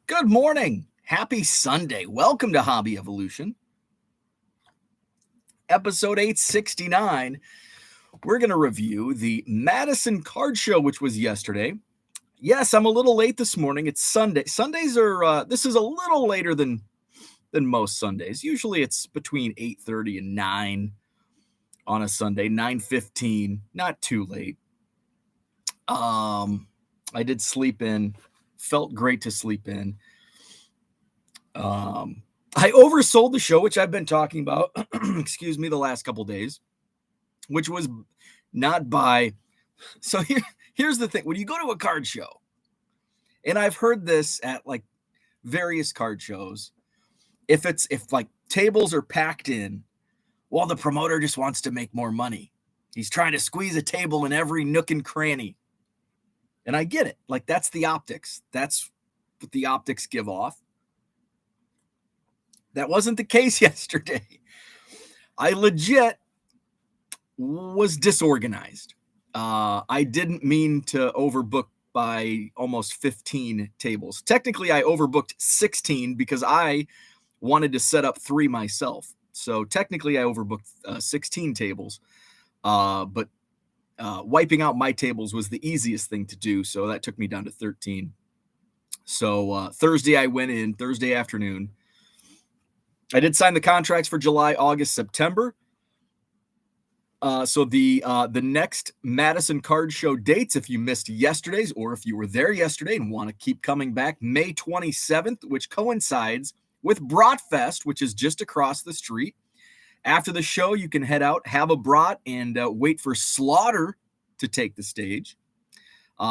Good morning. Happy Sunday. Welcome to Hobby Evolution. Episode 869. We're going to review the Madison Card Show, which was yesterday. Yes, I'm a little late this morning. It's Sunday. Sundays are, this is a little later than most Sundays. Usually it's between 8:30 and 9 on a Sunday, 9:15, not too late. I did sleep in, felt great to sleep in. I oversold the show, which I've been talking about, excuse me, the last couple days, which was not by. So here's the thing. When you go to a card show, and I've heard this at like various card shows, if like tables are packed in, well, the promoter just wants to make more money. He's trying to squeeze a table in every nook and cranny. And I get it. Like, that's the optics. That's what the optics give off. That wasn't the case yesterday. I legit was disorganized. I didn't mean to overbook by almost 15 tables. Technically, I overbooked 16 because I wanted to set up 3 myself. So technically, I overbooked 16 tables. But wiping out my tables was the easiest thing to do. So that took me down to 13. So Thursday, I went in, Thursday afternoon. I did sign the contracts for July, August, September. So the next Madison Card Show dates, if you missed yesterday's or if you were there yesterday and want to keep coming back, May 27th, which coincides with Bratfest, which is just across the street. After the show, you can head out, have a brat, and wait for Slaughter to take the stage.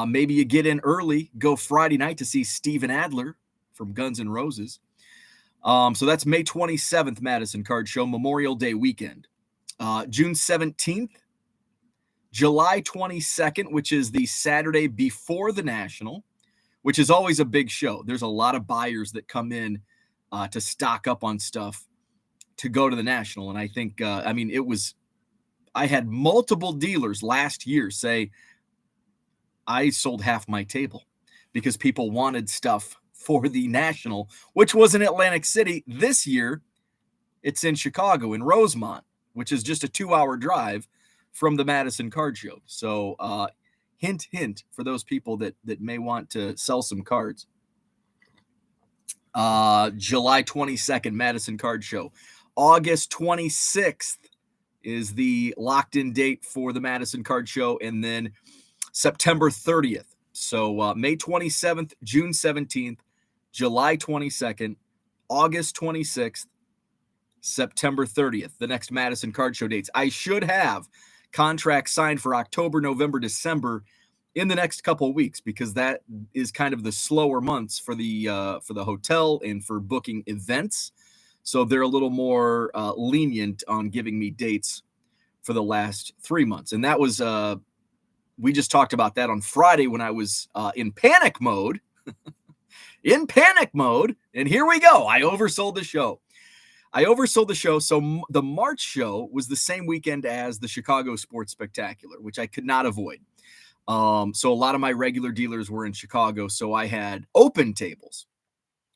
Maybe you get in early, go Friday night to see Steven Adler from Guns N' Roses. So that's May 27th, Madison Card Show, Memorial Day weekend. June 17th, July 22nd, which is the Saturday before the National, which is always a big show. There's a lot of buyers that come in to stock up on stuff to go to the National. And I think, I had multiple dealers last year say I sold half my table because people wanted stuff for the National, which was in Atlantic City. This year, it's in Chicago, in Rosemont, which is just a 2-hour drive from the Madison Card Show. So hint, hint, for those people that may want to sell some cards. July 22nd, Madison Card Show. August 26th is the locked-in date for the Madison Card Show, and then September 30th. So May 27th, June 17th, July 22nd, August 26th, September 30th, the next Madison Card Show dates. I should have contracts signed for October, November, December in the next couple of weeks because that is kind of the slower months for the hotel and for booking events. So they're a little more lenient on giving me dates for the last 3 months. And that was, we just talked about that on Friday when I was in panic mode. And here we go. I oversold the show. So the March show was the same weekend as the Chicago Sports Spectacular, which I could not avoid. So a lot of my regular dealers were in Chicago. So I had open tables.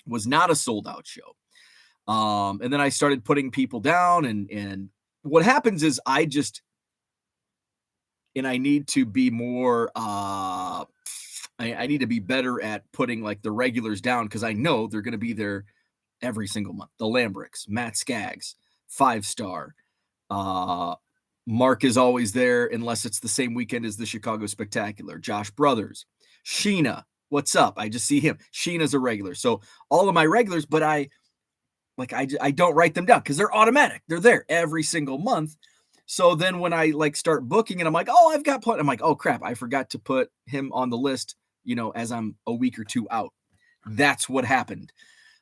It was not a sold out show. And then I started putting people down, and what happens is I need to be more, I need to be better at putting like the regulars down because I know they're going to be there every single month. The Lambricks, Matt Skaggs, 5-star. Mark is always there unless it's the same weekend as the Chicago Spectacular. Josh Brothers, Sheena, what's up? I just see him. Sheena's a regular. So all of my regulars, but I don't write them down because they're automatic. They're there every single month. So then when I like start booking and I'm like, oh, I've got plenty. I'm like, oh crap, I forgot to put him on the list, as I'm a week or two out. That's what happened.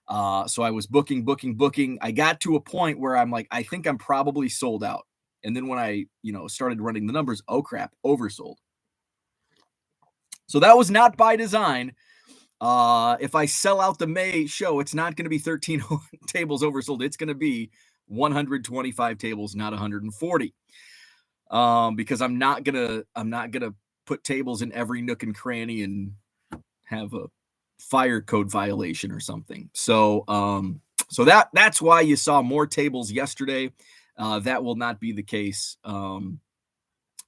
So I was booking. I got to a point where I'm like, I think I'm probably sold out. And then when I, started running the numbers, oh crap, oversold. So that was not by design. If I sell out the May show, it's not going to be 13 tables oversold. It's going to be 125 tables, not 140. Because I'm not gonna put tables in every nook and cranny and have a fire code violation or something. So that's why you saw more tables yesterday. That will not be the case.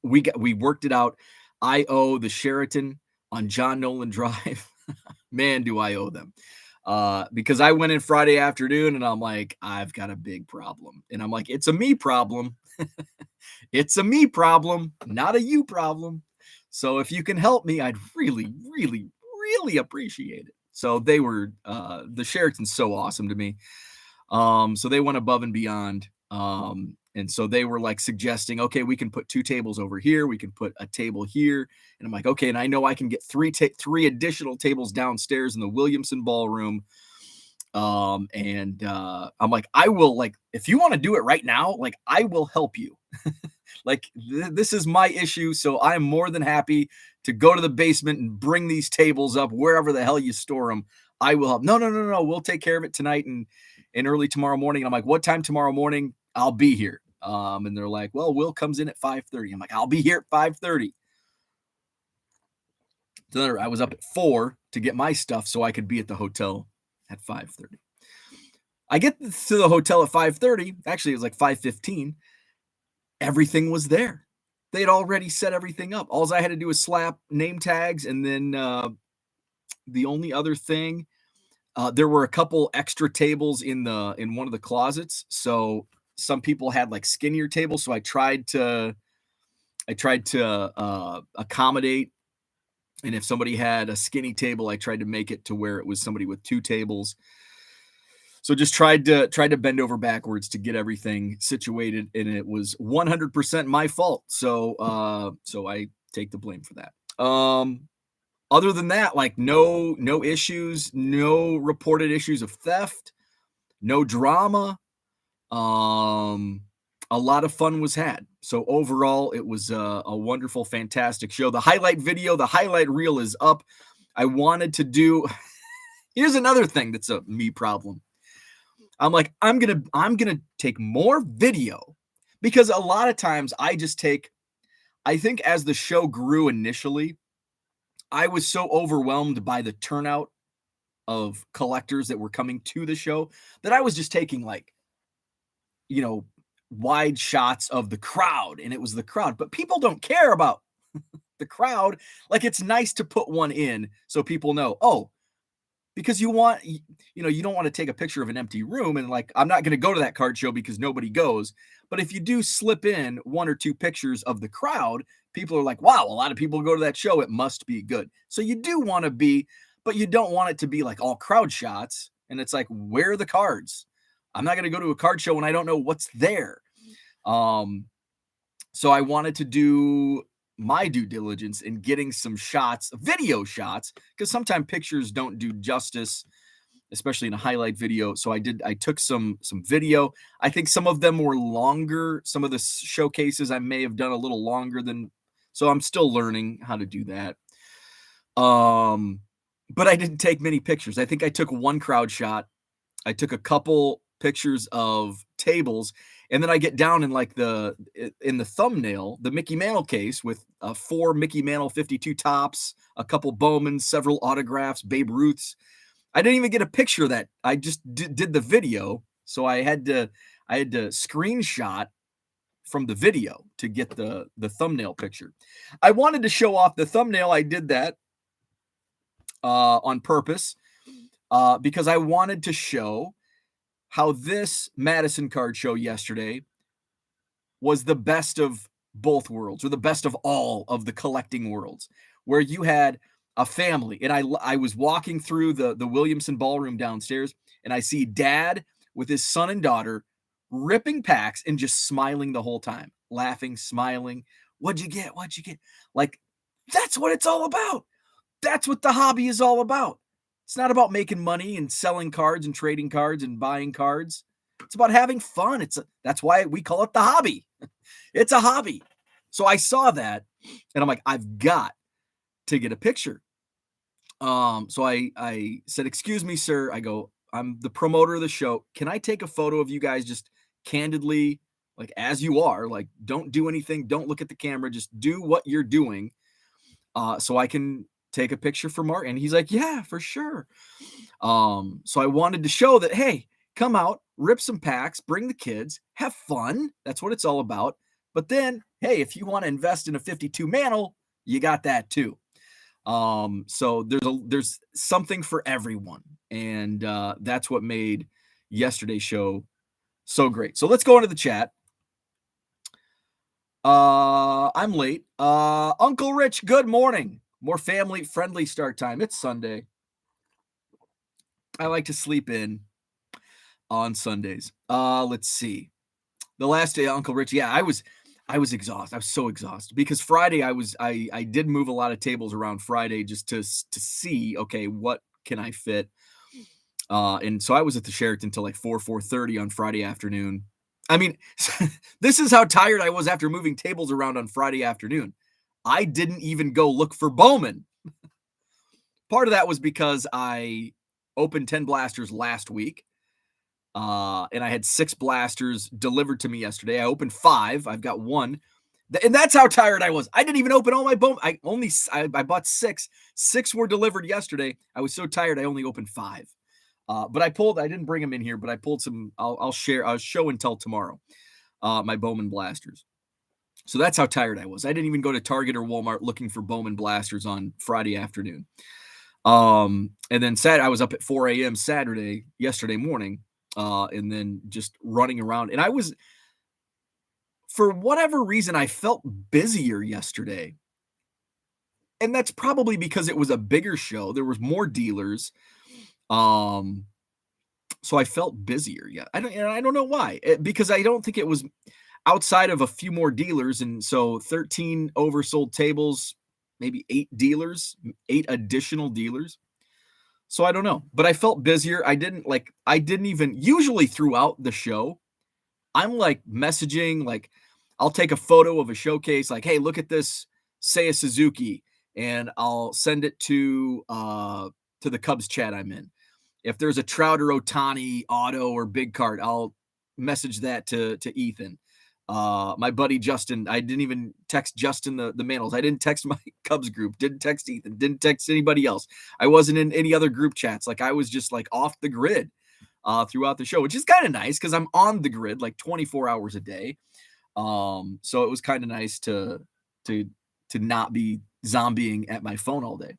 We worked it out. I owe the Sheraton on John Nolan Drive. Man, do I owe them. Because I went in Friday afternoon and I'm like, I've got a big problem. And I'm like, it's a me problem. It's a me problem, not a you problem. So if you can help me, I'd really, really, really appreciate it. So they were the Sheraton's so awesome to me. So they went above and beyond. And so they were like suggesting, okay, we can put 2 tables over here. We can put a table here. And I'm like, okay. And I know I can get 3 additional tables downstairs in the Williamson Ballroom. I'm like, I will, like, if you want to do it right now, like, I will help you. Like, this is my issue. So I'm more than happy to go to the basement and bring these tables up wherever the hell you store them. I will help. No. We'll take care of it tonight and early tomorrow morning. And I'm like, what time tomorrow morning? I'll be here. And they're like, well, Will comes in at 5:30. I'm like, I'll be here at 5:30. So I was up at 4 to get my stuff so I could be at the hotel at 5:30. I get to the hotel at 5:30. Actually, it was like 5:15. Everything was there. They'd already set everything up. All I had to do was slap name tags. And then the only other thing, there were a couple extra tables in one of the closets. So some people had like skinnier tables. So I tried to accommodate. And if somebody had a skinny table, I tried to make it to where it was somebody with 2 tables. So just tried to bend over backwards to get everything situated, and it was 100% my fault. So I take the blame for that. Other than that, like no issues, no reported issues of theft, no drama. A lot of fun was had. So overall, it was a wonderful, fantastic show. The highlight video, the highlight reel is up. I wanted to do. Here's another thing that's a me problem. I'm like, I'm gonna take more video, because a lot of times I think as the show grew initially, I was so overwhelmed by the turnout of collectors that were coming to the show that I was just taking like, wide shots of the crowd, and it was the crowd, but people don't care about the crowd. Like, it's nice to put one in so people know, oh, because you don't want to take a picture of an empty room. And like, I'm not going to go to that card show because nobody goes. But if you do slip in 1 or 2 pictures of the crowd, people are like, wow, a lot of people go to that show. It must be good. So you do want to be, but you don't want it to be like all crowd shots. And it's like, where are the cards? I'm not going to go to a card show when I don't know what's there. So I wanted to do my due diligence in getting some shots, video shots, because sometimes pictures don't do justice, especially in a highlight video. So I took some video. I think some of them were longer. Some of the showcases I may have done a little longer than, so I'm still learning how to do that. But I didn't take many pictures. I think I took 1 crowd shot. I took a couple pictures of tables, and then I get down in like the thumbnail, the Mickey Mantle case with 4 Mickey Mantle 52 tops, a couple Bowmans, several autographs, Babe Ruths. I didn't even get a picture of that. I just did the video. So I had to screenshot from the video to get the thumbnail picture. I wanted to show off the thumbnail. I did that on purpose because I wanted to show how this Madison Card Show yesterday was the best of both worlds, or the best of all of the collecting worlds, where you had a family. And I was walking through the Williamson Ballroom downstairs, and I see Dad with his son and daughter ripping packs and just smiling the whole time, laughing, smiling. What'd you get? What'd you get? Like, that's what it's all about. That's what the hobby is all about. It's not about making money and selling cards and trading cards and buying cards. It's about having fun. That's why we call it the hobby. It's a hobby. So I saw that, and I'm like, I've got to get a picture. So I said, excuse me, sir. I go, I'm the promoter of the show. Can I take a photo of you guys just candidly, like as you are? Like, don't do anything. Don't look at the camera. Just do what you're doing. So I can take a picture for Mark? And he's like, yeah, for sure. So I wanted to show that, hey, come out, rip some packs, bring the kids, have fun. That's what it's all about. But then, hey, if you want to invest in a 52 mantle, you got that too. So there's something for everyone. And that's what made yesterday's show so great. So let's go into the chat. I'm late. Uncle Rich, good morning. More family friendly start time. It's Sunday. I like to sleep in on Sundays. Let's see. The last day, Uncle Rich. Yeah, I was exhausted. I was so exhausted because Friday I did move a lot of tables around Friday just to see, okay, what can I fit? And so I was at the Sheraton till like 4:30 on Friday afternoon. I mean, this is how tired I was after moving tables around on Friday afternoon. I didn't even go look for Bowman. Part of that was because I opened 10 blasters last week. And I had 6 blasters delivered to me yesterday. I opened 5. I've got 1. And that's how tired I was. I didn't even open all my Bowman. I bought 6. 6 were delivered yesterday. I was so tired I only opened 5. But I didn't bring them in here, but I pulled some. I'll show and tell tomorrow. My Bowman blasters. So that's how tired I was. I didn't even go to Target or Walmart looking for Bowman blasters on Friday afternoon. And then I was up at 4 a.m. yesterday morning, and then just running around. And I was, for whatever reason, I felt busier yesterday. And that's probably because it was a bigger show. There was more dealers. So I felt busier. Yeah. I don't know why, because I don't think it was outside of a few more dealers. And so 13 oversold tables, maybe 8 additional dealers. So I don't know, but I felt busier. I didn't even usually throughout the show, I'm like messaging, like I'll take a photo of a showcase, like, hey, look at this, say a Suzuki, and I'll send it to the Cubs chat I'm in. If there's a Trout or Ohtani auto or big card, I'll message that to Ethan. My buddy Justin, I didn't even text Justin the mantles. I didn't text my Cubs group, didn't text Ethan, didn't text anybody else. I wasn't in any other group chats. Like I was just like off the grid throughout the show, which is kind of nice because I'm on the grid like 24 hours a day. So it was kind of nice to not be zombieing at my phone all day.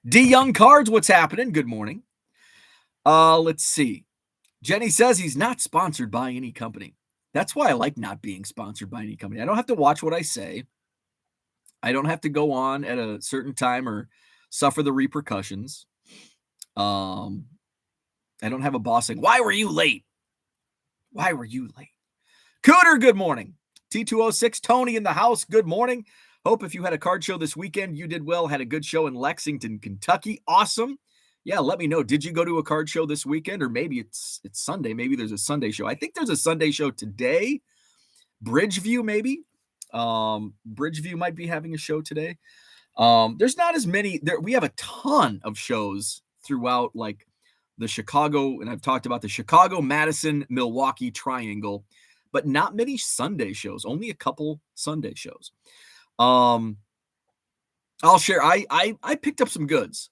D Young Cards, what's happening? Good morning. Let's see. Jenny says he's not sponsored by any company. That's why I like not being sponsored by any company. I don't have to watch what I say. I don't have to go on at a certain time or suffer the repercussions. I don't have a boss saying, why were you late? Why were you late? Cooter, good morning. T206, Tony in the house, good morning. Hope if you had a card show this weekend, you did well. Had a good show in Lexington, Kentucky. Awesome. Yeah, let me know. Did you go to a card show this weekend? Or maybe it's Sunday. Maybe there's a Sunday show. I think there's a Sunday show today. Bridgeview, maybe. Bridgeview might be having a show today. There's not as many. We have a ton of shows throughout, like the Chicago, and I've talked about the Chicago, Madison, Milwaukee triangle, but not many Sunday shows. Only a couple Sunday shows. I'll share. I picked up some goods.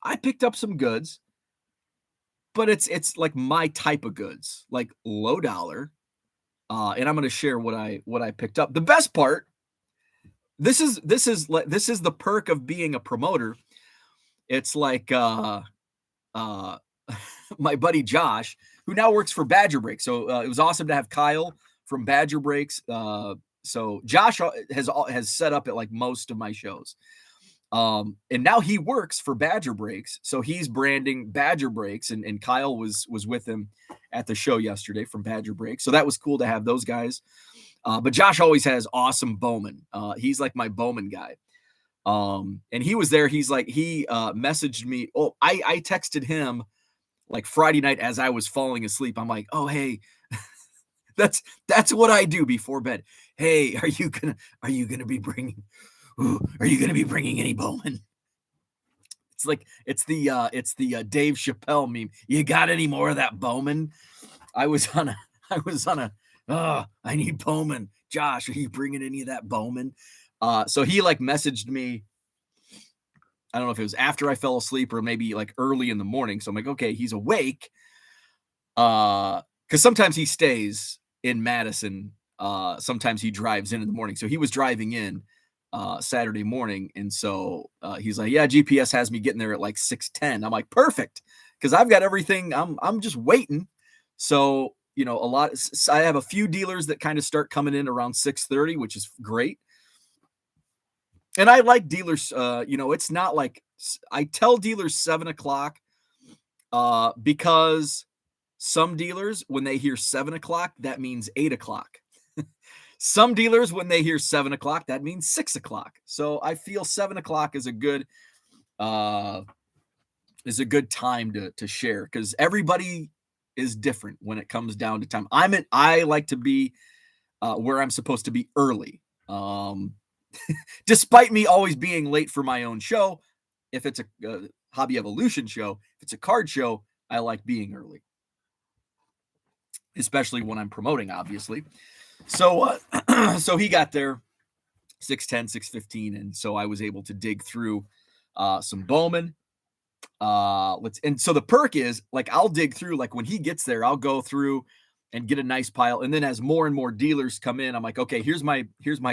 But it's like my type of goods, like low dollar. And I'm going to share what I picked up. The best part, this is the perk of being a promoter. It's like my buddy Josh, who now works for Badger Breaks. So it was awesome to have Kyle from Badger Breaks. So Josh has set up at like most of my shows. And now he works for Badger Breaks. So he's branding Badger Breaks, and Kyle was with him at the show yesterday from Badger Breaks. So that was cool to have those guys. But Josh always has awesome Bowman. He's like my Bowman guy. And he was there. He's like, he messaged me. Oh, I texted him like Friday night as I was falling asleep. I'm like, oh, hey, that's what I do before bed. Hey, are you gonna be bringing any Bowman? It's the Dave Chappelle meme. You got any more of that Bowman? I need Bowman. Josh, are you bringing any of that Bowman? So he like messaged me I don't know if it was after I fell asleep or maybe like early in the morning. So I'm like, okay, he's awake. Because sometimes he stays in Madison. Sometimes he drives in the morning. So he was driving in Saturday morning. And so he's like, yeah, GPS has me getting there at like 6:10. I'm like, perfect. Because I've got everything. I'm just waiting. So, you know, I have a few dealers that kind of start coming in around 6:30, which is great. And I like dealers, you know, it's not like I tell dealers 7:00 because some dealers, when they hear 7:00, that means 8:00. Some dealers, when they hear 7:00, that means 6:00. So I feel 7:00 is a good time to share because everybody is different when it comes down to time. I like to be where I'm supposed to be early. Despite me always being late for my own show, if it's a Hobby Evolution show, if it's a card show, I like being early, especially when I'm promoting, obviously. So, so he got there 6:10, 6:15, and so I was able to dig through some Bowman. And so the perk is like I'll dig through, like when he gets there, I'll go through and get a nice pile. And then as more and more dealers come in, I'm like, okay, here's my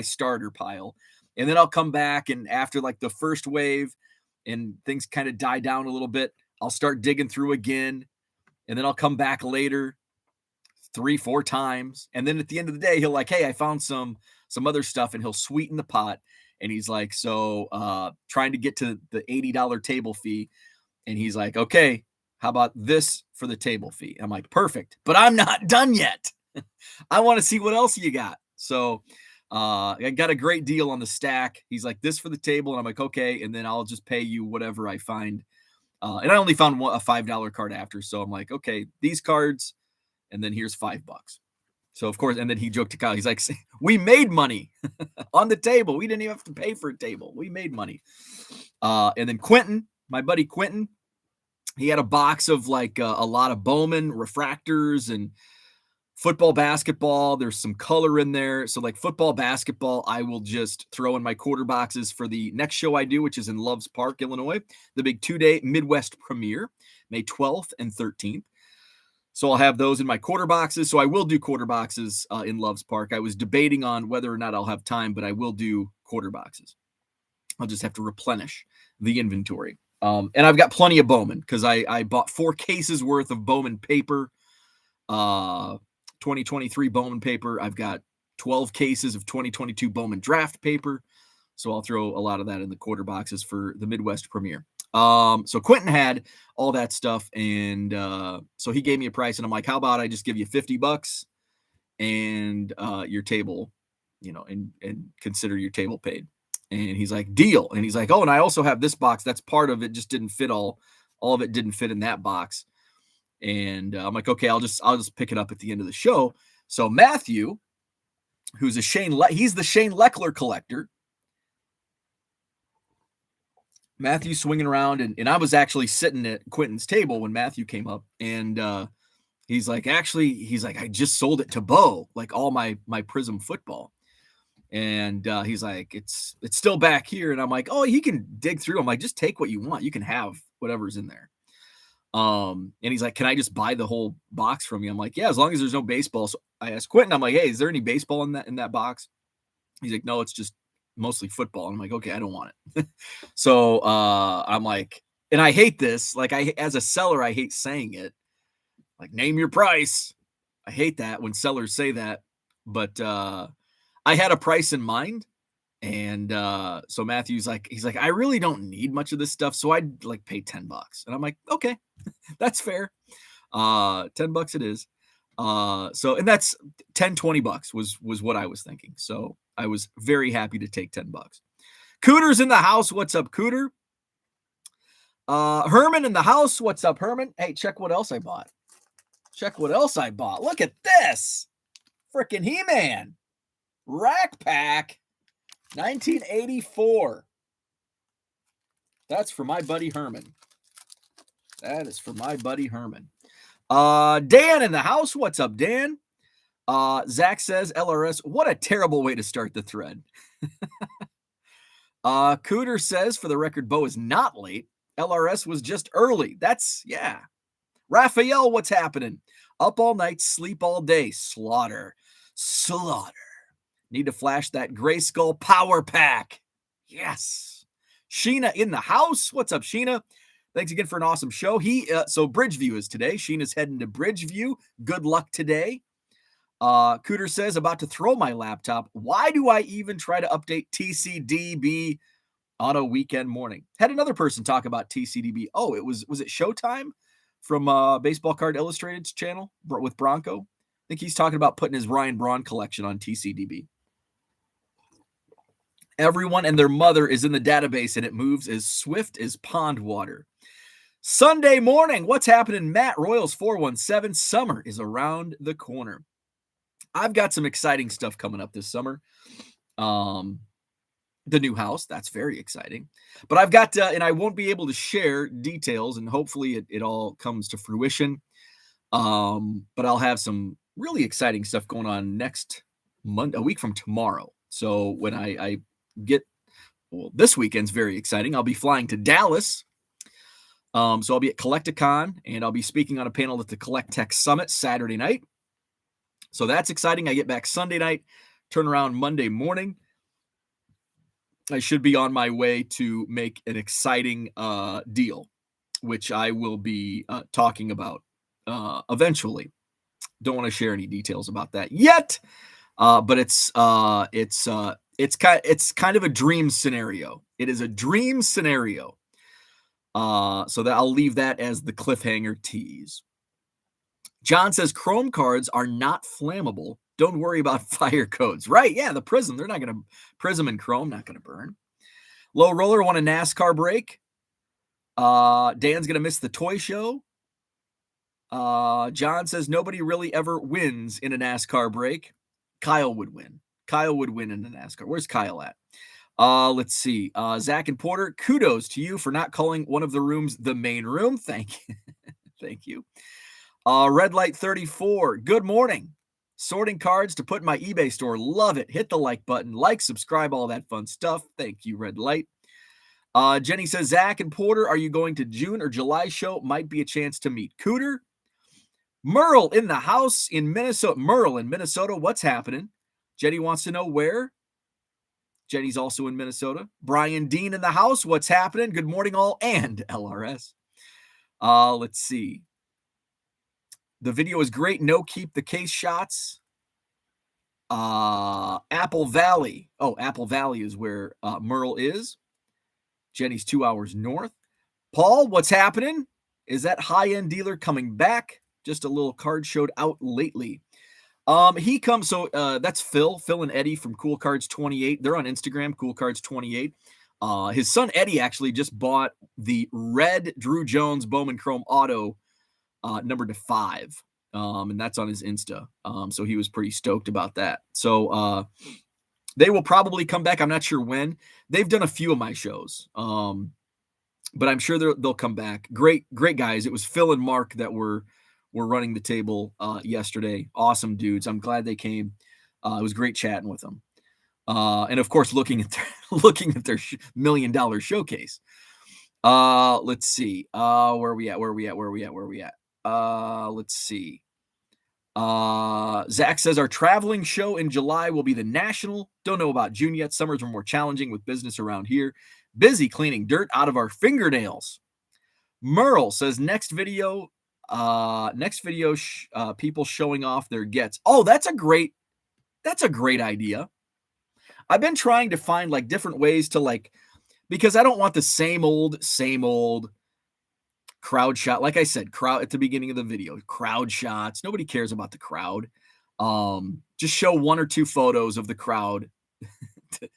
starter pile. And then I'll come back, and after like the first wave and things kind of die down a little bit, I'll start digging through again. And then I'll come back later 3-4 times. And then at the end of the day, he'll like, hey, I found some other stuff, and he'll sweeten the pot. And he's like, so trying to get to the $80 table fee. And he's like, okay, how about this for the table fee? I'm like, perfect, but I'm not done yet. I want to see what else you got. So I got a great deal on the stack. He's like, this for the table. And I'm like, okay. And then I'll just pay you whatever I find. And I only found a $5 card after. So I'm like, okay, these cards. And then here's $5. So of course, and then he joked to Kyle. He's like, we made money on the table. We didn't even have to pay for a table. We made money. And then Quentin, my buddy Quentin, he had a box of like a lot of Bowman refractors and football, basketball. There's some color in there. So like football, basketball, I will just throw in my quarter boxes for the next show I do, which is in Loves Park, Illinois, the big 2-day Midwest premiere, May 12th and 13th. So I'll have those in my quarter boxes. So I will do quarter boxes in Loves Park. I was debating on whether or not I'll have time, but I will do quarter boxes. I'll just have to replenish the inventory. And I've got plenty of Bowman because I bought 4 cases worth of Bowman paper, 2023 Bowman paper. I've got 12 cases of 2022 Bowman draft paper. So I'll throw a lot of that in the quarter boxes for the Midwest premiere. So Quentin had all that stuff. And so he gave me a price, and I'm like, how about I just give you $50 and your table, you know, and consider your table paid. And he's like, deal. And he's like, oh, and I also have this box. That's part of it. Just didn't fit all of it didn't fit in that box. And I'm like, okay, I'll just pick it up at the end of the show. So Matthew, who's he's the Shane Leckler collector. Matthew swinging around, and I was actually sitting at Quentin's table when Matthew came up, and he's like, I just sold it to Bo, like all my Prism football. And he's like, it's still back here. And I'm like, oh, he can dig through. I'm like, just take what you want. You can have whatever's in there. And he's like, can I just buy the whole box from you? I'm like, yeah, as long as there's no baseball. So I asked Quentin, I'm like, hey, is there any baseball in that box? He's like, no, it's just mostly football. And I'm like, okay, I don't want it. So I'm like, and I hate this. Like as a seller, I hate saying it. Like, name your price. I hate that when sellers say that. But I had a price in mind, and so Matthew's like, he's like, I really don't need much of this stuff, so I'd like pay $10. And I'm like, okay, that's fair. $10 it is. So, and that's $10-$20 was what I was thinking. So I was very happy to take $10. Cooter's in the house. What's up, Cooter? Herman in the house. What's up, Herman? Hey, check what else I bought. Look at this. Freaking He-Man. Rack Pack 1984. That's for my buddy Herman. That is for my buddy Herman. Dan in the house. What's up, Dan? Zach says, LRS, what a terrible way to start the thread. Cooter says, for the record, Bo is not late. LRS was just early. Yeah. Raphael, what's happening? Up all night, sleep all day. Slaughter. Need to flash that Gray Skull power pack. Yes. Sheena in the house. What's up, Sheena? Thanks again for an awesome show. So Bridgeview is today. Sheena's heading to Bridgeview. Good luck today. Cooter says, about to throw my laptop. Why do I even try to update TCDB on a weekend morning? Had another person talk about TCDB. Oh, was it Showtime from Baseball Card Illustrated's channel with Bronco? I think he's talking about putting his Ryan Braun collection on TCDB. Everyone and their mother is in the database, and it moves as swift as pond water. Sunday morning, what's happening? Matt Royals 417. Summer is around the corner. I've got some exciting stuff coming up this summer. The new house, that's very exciting. But I've got, and I won't be able to share details, and hopefully it all comes to fruition. But I'll have some really exciting stuff going on next Monday, a week from tomorrow. So when I get, this weekend's very exciting. I'll be flying to Dallas. So I'll be at Collecticon, and I'll be speaking on a panel at the Collect Tech Summit Saturday night. So that's exciting. I get back Sunday night, turn around Monday morning. I should be on my way to make an exciting deal, which I will be talking about eventually. Don't want to share any details about that yet, but it's kind of a dream scenario. It is a dream scenario. So that I'll leave that as the cliffhanger tease. John says Chrome cards are not flammable. Don't worry about fire codes. Right? Yeah, the Prism. They're not going to Prism and Chrome not going to burn. Low Roller won a NASCAR break. Dan's going to miss the toy show. John says nobody really ever wins in a NASCAR break. Kyle would win. Kyle would win in a NASCAR. Where's Kyle at? Let's see. Zach and Porter, kudos to you for not calling one of the rooms the main room. Thank you. Thank you. Red Light 34. Good morning. Sorting cards to put in my eBay store. Love it. Hit the like button. Like, subscribe, all that fun stuff. Thank you, Red Light. Jenny says, Zach and Porter, are you going to June or July show? Might be a chance to meet Cooter. Merle in the house in Minnesota. Merle in Minnesota. What's happening? Jenny wants to know where. Jenny's also in Minnesota. Brian Dean in the house. What's happening? Good morning, all, and LRS. Let's see. The video is great. No keep the case shots. Apple Valley. Oh, Apple Valley is where Merle is. Jenny's 2 hours north. Paul, what's happening? Is that high-end dealer coming back? Just a little card showed out lately. He comes, so that's Phil and Eddie from Cool Cards 28. They're on Instagram, Cool Cards 28. His son Eddie actually just bought the red Drew Jones Bowman Chrome Auto numbered to 5. And that's on his Insta. So he was pretty stoked about that. So they will probably come back. I'm not sure when. They've done a few of my shows. But I'm sure they'll come back. Great guys. It was Phil and Mark that were running the table yesterday. Awesome dudes. I'm glad they came. It was great chatting with them. And of course, looking at their $1 million showcase. Let's see. Where are we at? Let's see. Zach says our traveling show in July will be the National. Don't know about June yet. Summers are more challenging with business around here. Busy cleaning dirt out of our fingernails. Merle says next video, people showing off their gets. Oh, that's a great idea. I've been trying to find like different ways to because I don't want the same old crowd shot. Like I said, crowd at the beginning of the video, crowd shots. Nobody cares about the crowd. Just show 1 or 2 photos of the crowd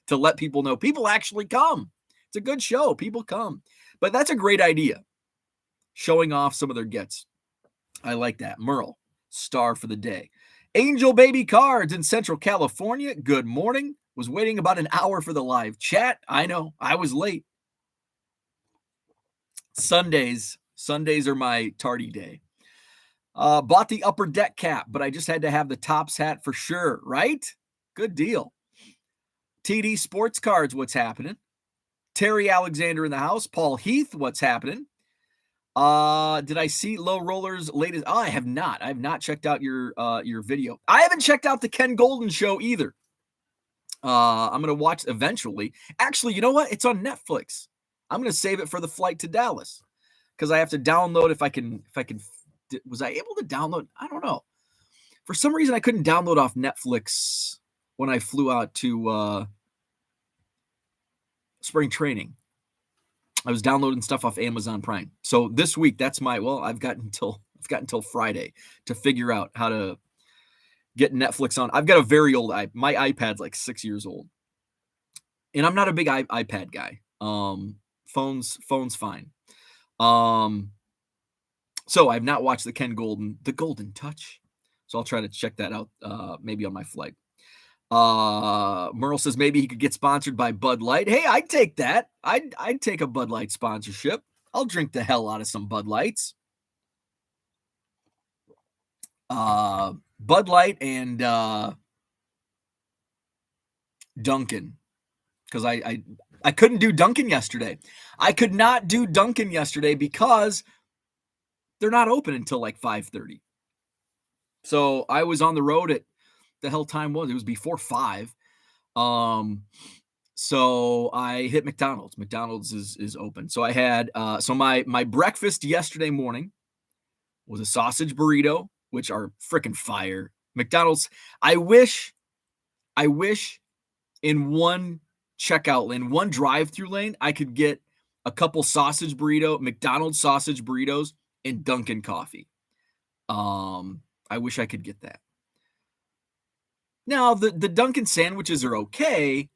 to let people know people actually come. It's a good show. People come. But that's a great idea. Showing off some of their gets. I like that. Merle, star for the day. Angel Baby Cards in Central California. Good morning. Was waiting about an hour for the live chat. I know. I was late. Sundays are my tardy day. Bought the upper deck cap, but I just had to have the Tops hat for sure, right? Good deal. TD Sports Cards, what's happening? Terry Alexander in the house. Paul Heath, what's happening? Did I see Low Roller's latest? Oh, I have not. I have not checked out your video. I haven't checked out the Ken Golden show either. I'm gonna watch eventually. Actually, you know what? It's on Netflix. I'm gonna save it for the flight to Dallas because I have to download if I can. Was I able to download? I don't know. For some reason, I couldn't download off Netflix when I flew out to spring training. I was downloading stuff off Amazon Prime. So this week, that's I've got until Friday to figure out how to get Netflix on. I've got a very old my iPad's like 6 years old, and I'm not a big iPad guy. Phone's fine. So I've not watched the Ken Golden, the Golden Touch. So I'll try to check that out maybe on my flight. Merle says maybe he could get sponsored by Bud Light. Hey, I'd take that. I'd take a Bud Light sponsorship. I'll drink the hell out of some Bud Lights. Bud Light and Dunkin', because I couldn't do Dunkin' yesterday. I could not do Dunkin' yesterday because they're not open until like 5:30. So I was on the road at the hell time was. It was before 5. So I hit McDonald's. McDonald's is open. So I had so my breakfast yesterday morning was a sausage burrito, which are freaking fire. McDonald's. I wish in one checkout lane, one drive-through lane, I could get a couple McDonald's sausage burritos and Dunkin' coffee. I wish I could get that. Now, the Dunkin' sandwiches are okay,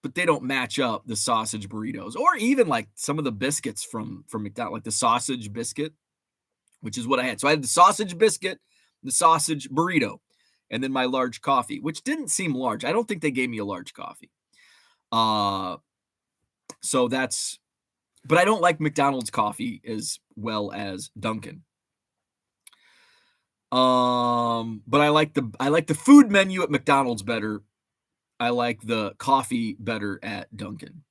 but they don't match up the sausage burritos or even like some of the biscuits from McDonald's, like the sausage biscuit, which is what I had. So I had the sausage biscuit, the sausage burrito, and then my large coffee, which didn't seem large. I don't think they gave me a large coffee. So that's, but I don't like McDonald's coffee as well as Dunkin'. But I like the food menu at McDonald's better. I like the coffee better at Dunkin'.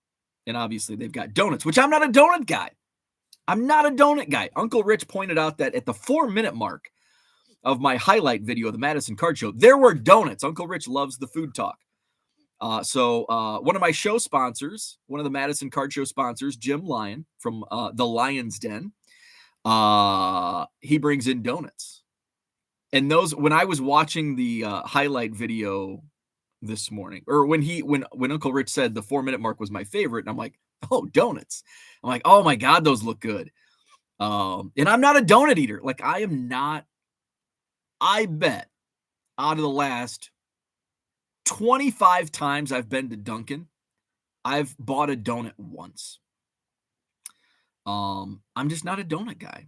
And obviously they've got donuts, which I'm not a donut guy. Uncle Rich pointed out that at the 4-minute mark of my highlight video of the Madison Card Show, there were donuts. Uncle Rich loves the food talk. So one of my show sponsors, one of the Madison Card Show sponsors, Jim Lyon from the Lion's Den, he brings in donuts. And those, when I was watching the highlight video this morning, or when Uncle Rich said the 4-minute mark was my favorite, and I'm like, oh, donuts. I'm like, oh my God, those look good. And I'm not a donut eater. Like I am not. I bet out of the last 25 times I've been to Dunkin', I've bought a donut once. I'm just not a donut guy.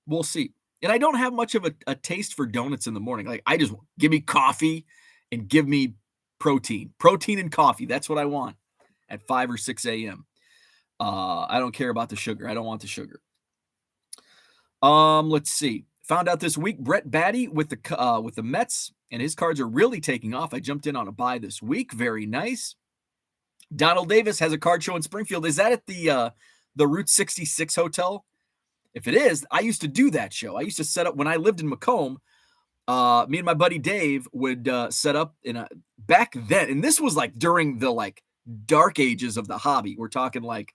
We'll see. And I don't have much of a taste for donuts in the morning. Like I just give me coffee and give me protein and coffee. That's what I want at 5 or 6 a.m. I don't care about the sugar. I don't want the sugar. Let's see. Found out this week, Brett Batty with the Mets, and his cards are really taking off. I jumped in on a buy this week. Very nice. Donald Davis has a card show in Springfield. Is that at the Route 66 hotel? If it is, I used to do that show. I used to set up when I lived in Macomb. Me and my buddy Dave would set up back then, and this was like during the like dark ages of the hobby. We're talking like,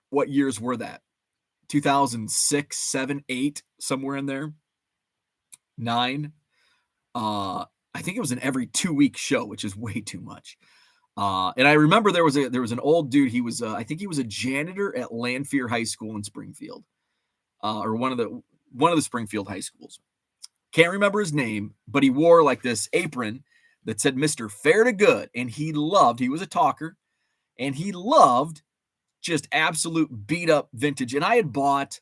what years were that? 2006, 7, 8, somewhere in there. 9. I think it was an every 2-week show, which is way too much. And I remember there was an old dude. He was I think he was a janitor at Lanphier High School in Springfield, or one of the Springfield high schools. Can't remember his name, but he wore like this apron that said Mr. Fair to Good, and he was a talker, and he loved just absolute beat up vintage. And I had bought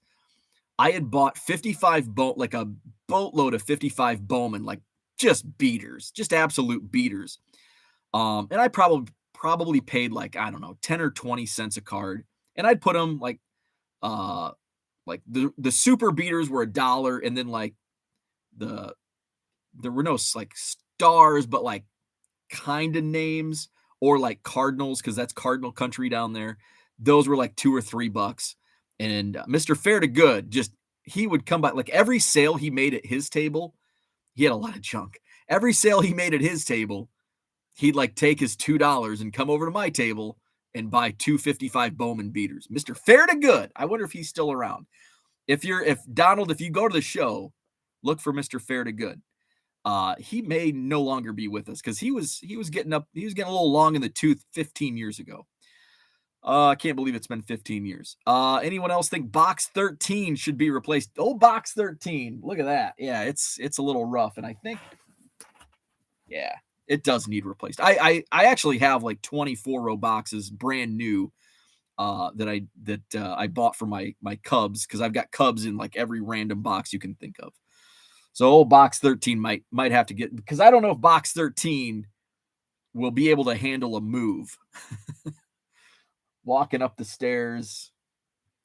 55 like a boatload of 55 Bowman, like just beaters, just absolute beaters. And I probably paid like, I don't know, 10 or 20 cents a card. And I'd put them like the super beaters were $1. And then like there were no like stars, but like kind of names or like Cardinals, because that's Cardinal country down there. Those were like $2 or $3. And Mr. Fair to Good, just he would come by, like every sale he made at his table, he had a lot of junk. Every sale he made at his table, he'd like take his $2 and come over to my table and buy 255 Bowman beaters. Mr. Fair to Good. I wonder if he's still around. If Donald, if you go to the show, look for Mr. Fair to Good. He may no longer be with us because he was getting a little long in the tooth 15 years ago. I can't believe it's been 15 years. Anyone else think box 13 should be replaced? Oh, box 13. Look at that. Yeah, it's a little rough. And I think, yeah, it does need replaced. I actually have like 24 row boxes brand new that I bought for my Cubs, because I've got Cubs in like every random box you can think of. So box 13 might have to get, because I don't know if box 13 will be able to handle a move. Walking up the stairs,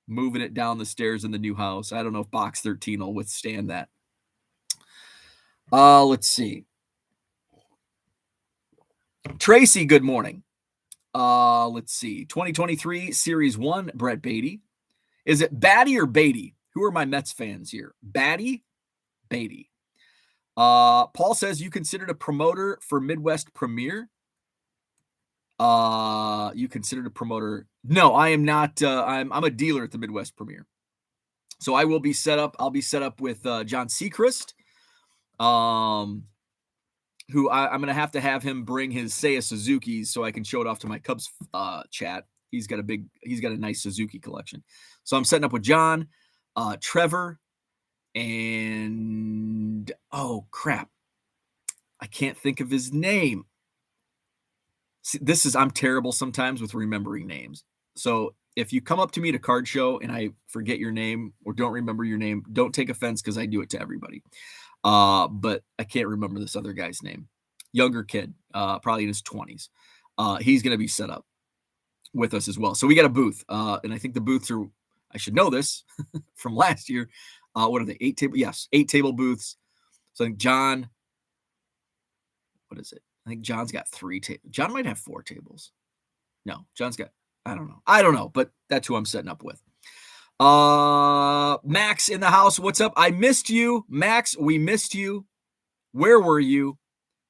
moving it down the stairs in the new house. I don't know if box 13 will withstand that. Let's see. Tracy, good morning. Let's see. 2023 Series 1, Brett Beatty. Is it Batty or Beatty? Who are my Mets fans here? Batty? Beatty. Paul says you considered a promoter for Midwest Premier. You considered a promoter? No, I am not. I'm a dealer at the Midwest Premier. So I will be set up. I'll be set up with John Seacrest, who I'm going to have him bring his Seiya Suzuki's so I can show it off to my Cubs chat. He's got a nice Suzuki collection. So I'm setting up with John, Trevor, and oh crap, I can't think of his name. See, I'm terrible sometimes with remembering names. So if you come up to me at a card show and I forget your name or don't remember your name, don't take offense, because I do it to everybody. But I can't remember this other guy's name. Younger kid, probably in his 20s. He's going to be set up with us as well. So we got a booth, and I think the booths are, I should know this from last year. What are they? 8 table? Yes, 8 table booths. So I think John, what is it? I think John's got 3 tables. John might have 4 tables. No, John's got, I don't know, but that's who I'm setting up with. Max in the house. What's up? I missed you. Max, we missed you. Where were you?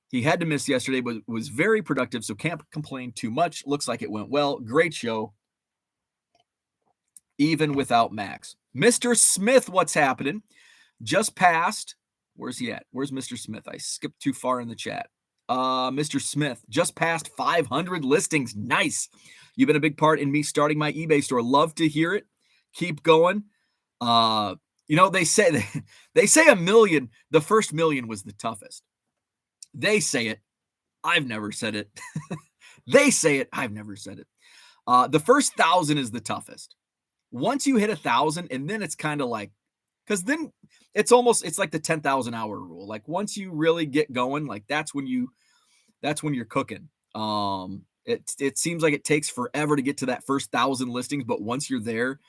He had to miss yesterday, but was very productive, so can't complain too much. Looks like it went well. Great show, even without Max. Mr. Smith, what's happening? Just passed. Where's he at? Where's Mr. Smith? I skipped too far in the chat. Mr. Smith just passed 500 listings. Nice. You've been a big part in me starting my eBay store. Love to hear it. Keep going. They say a million. The first million was the toughest. They say it. I've never said it. They say it. I've never said it. The first 1,000 is the toughest. Once you hit 1,000, and then it's kind of like, because then it's like the 10,000 hour rule. Like once you really get going, like that's when you're cooking. It seems like it takes forever to get to that first 1,000 listings, but once you're there,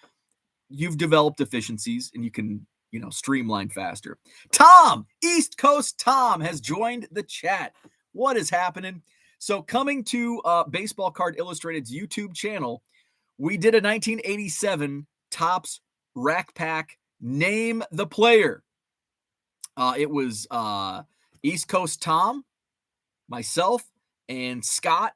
you've developed efficiencies and you can, streamline faster. Tom, East Coast Tom, has joined the chat. What is happening? So coming to Baseball Card Illustrated's YouTube channel, we did a 1987 Topps Rack Pack Name the Player. It was East Coast Tom, myself, and Scott,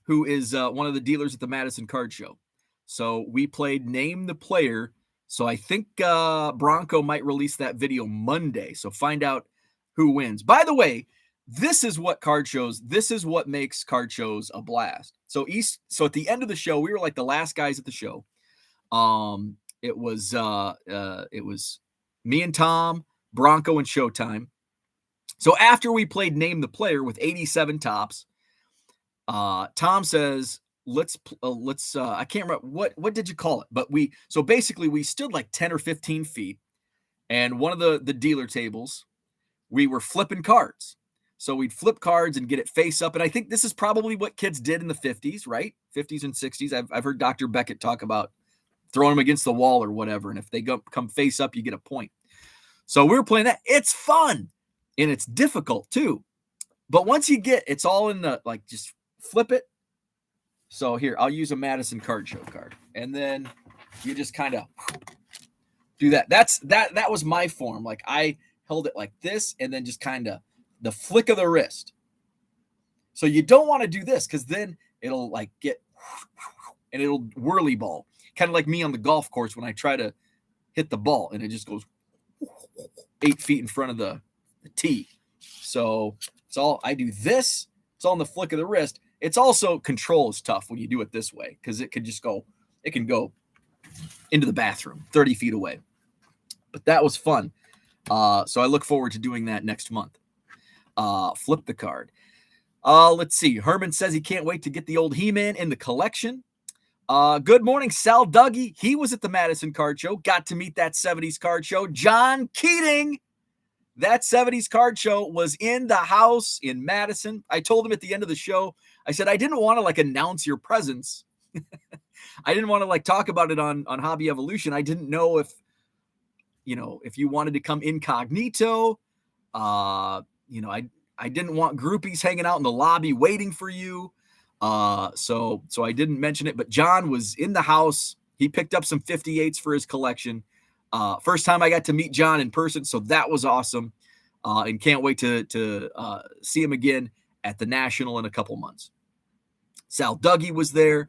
who is one of the dealers at the Madison Card Show. So we played Name the Player. So I think Bronco might release that video Monday. So find out who wins. By the way, this is what makes card shows a blast. So at the end of the show, we were like the last guys at the show. It was me and Tom, Bronco, and Showtime. So after we played Name the Player with 87 tops, Tom says, let's I can't remember what did you call it, but we stood like 10 or 15 feet, and one of the dealer tables, we were flipping cards. So we'd flip cards and get it face up. And I think this is probably what kids did in the 50s, right? 50s and 60s. I've heard Dr. Beckett talk about throwing them against the wall or whatever. And if they come face up, you get a point. So we were playing that. It's fun and it's difficult too. But once you get, it's all in the, like, just flip it, So here, I'll use a Madison Card Show card. And then you just kind of do that. That was my form. Like I held it like this and then just kind of the flick of the wrist. So you don't want to do this because then it'll like get and it'll whirly ball. Kind of like me on the golf course when I try to hit the ball and it just goes 8 feet in front of the tee. So it's all I do this. It's all on the flick of the wrist. It's also control is tough when you do it this way because it can go into the bathroom 30 feet away. But that was fun. So I look forward to doing that next month. Flip the card. Let's see. Herman says he can't wait to get the old He-Man in the collection. Good morning, Sal Dougie. He was at the Madison Card Show. Got to meet that 70s card show. John Keating. That 70s card show was in the house in Madison. I told him at the end of the show, I said, I didn't want to like announce your presence. I didn't want to like talk about it on Hobby Evolution. I didn't know if you wanted to come incognito. I didn't want groupies hanging out in the lobby waiting for you. So I didn't mention it, but John was in the house. He picked up some 58s for his collection. First time I got to meet John in person. So that was awesome. And can't wait to see him again at the National in a couple months. Sal Dougie was there.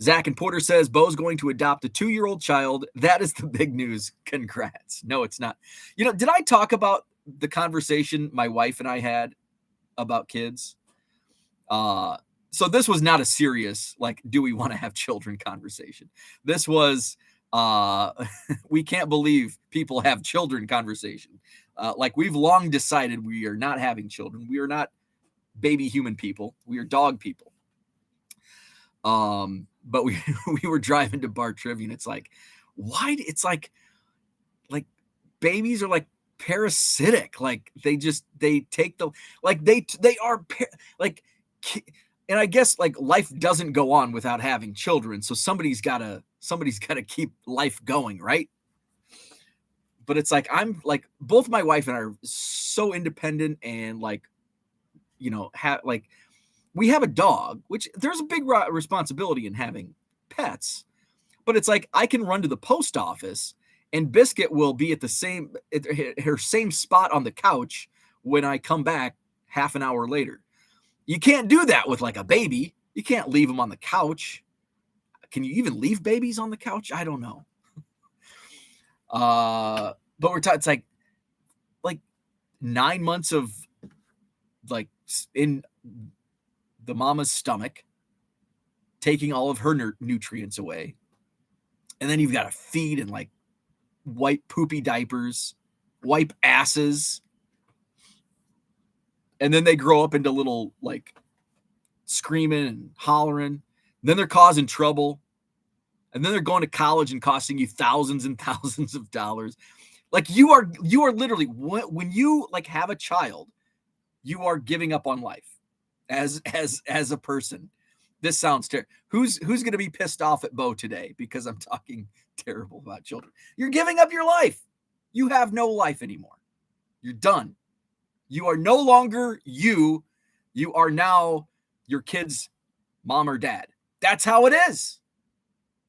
Zach and Porter says Bo's going to adopt a 2-year-old child. That is the big news. Congrats. No, it's not. Did I talk about the conversation my wife and I had about kids? So this was not a serious, like, do we want to have children conversation. This was, we can't believe people have children conversation. Like we've long decided we are not having children. We are not baby human people. We are dog people. But we were driving to Bar Trivia and it's like, why? It's like babies are like parasitic. Like they take the, like they are like, and I guess like life doesn't go on without having children. So somebody's gotta keep life going. Right. But it's like, I'm like, both my wife and I are so independent and like, we have a dog, which there's a big responsibility in having pets, but it's like, I can run to the post office and Biscuit will be at her same spot on the couch when I come back half an hour later. You can't do that with like a baby. You can't leave them on the couch. Can you even leave babies on the couch? I don't know. But it's like 9 months of like in the mama's stomach, taking all of her nutrients away. And then you've got to feed and like wipe poopy diapers, wipe asses. And then they grow up into little like screaming and hollering. Then they're causing trouble. And then they're going to college and costing you thousands and thousands of dollars. Like you are literally, when you like have a child, you are giving up on life as a person. This sounds terrible. Who's going to be pissed off at Bo today because I'm talking terrible about children? You're giving up your life. You have no life anymore. You're done. You are no longer you. You are now your kid's mom or dad. That's how it is.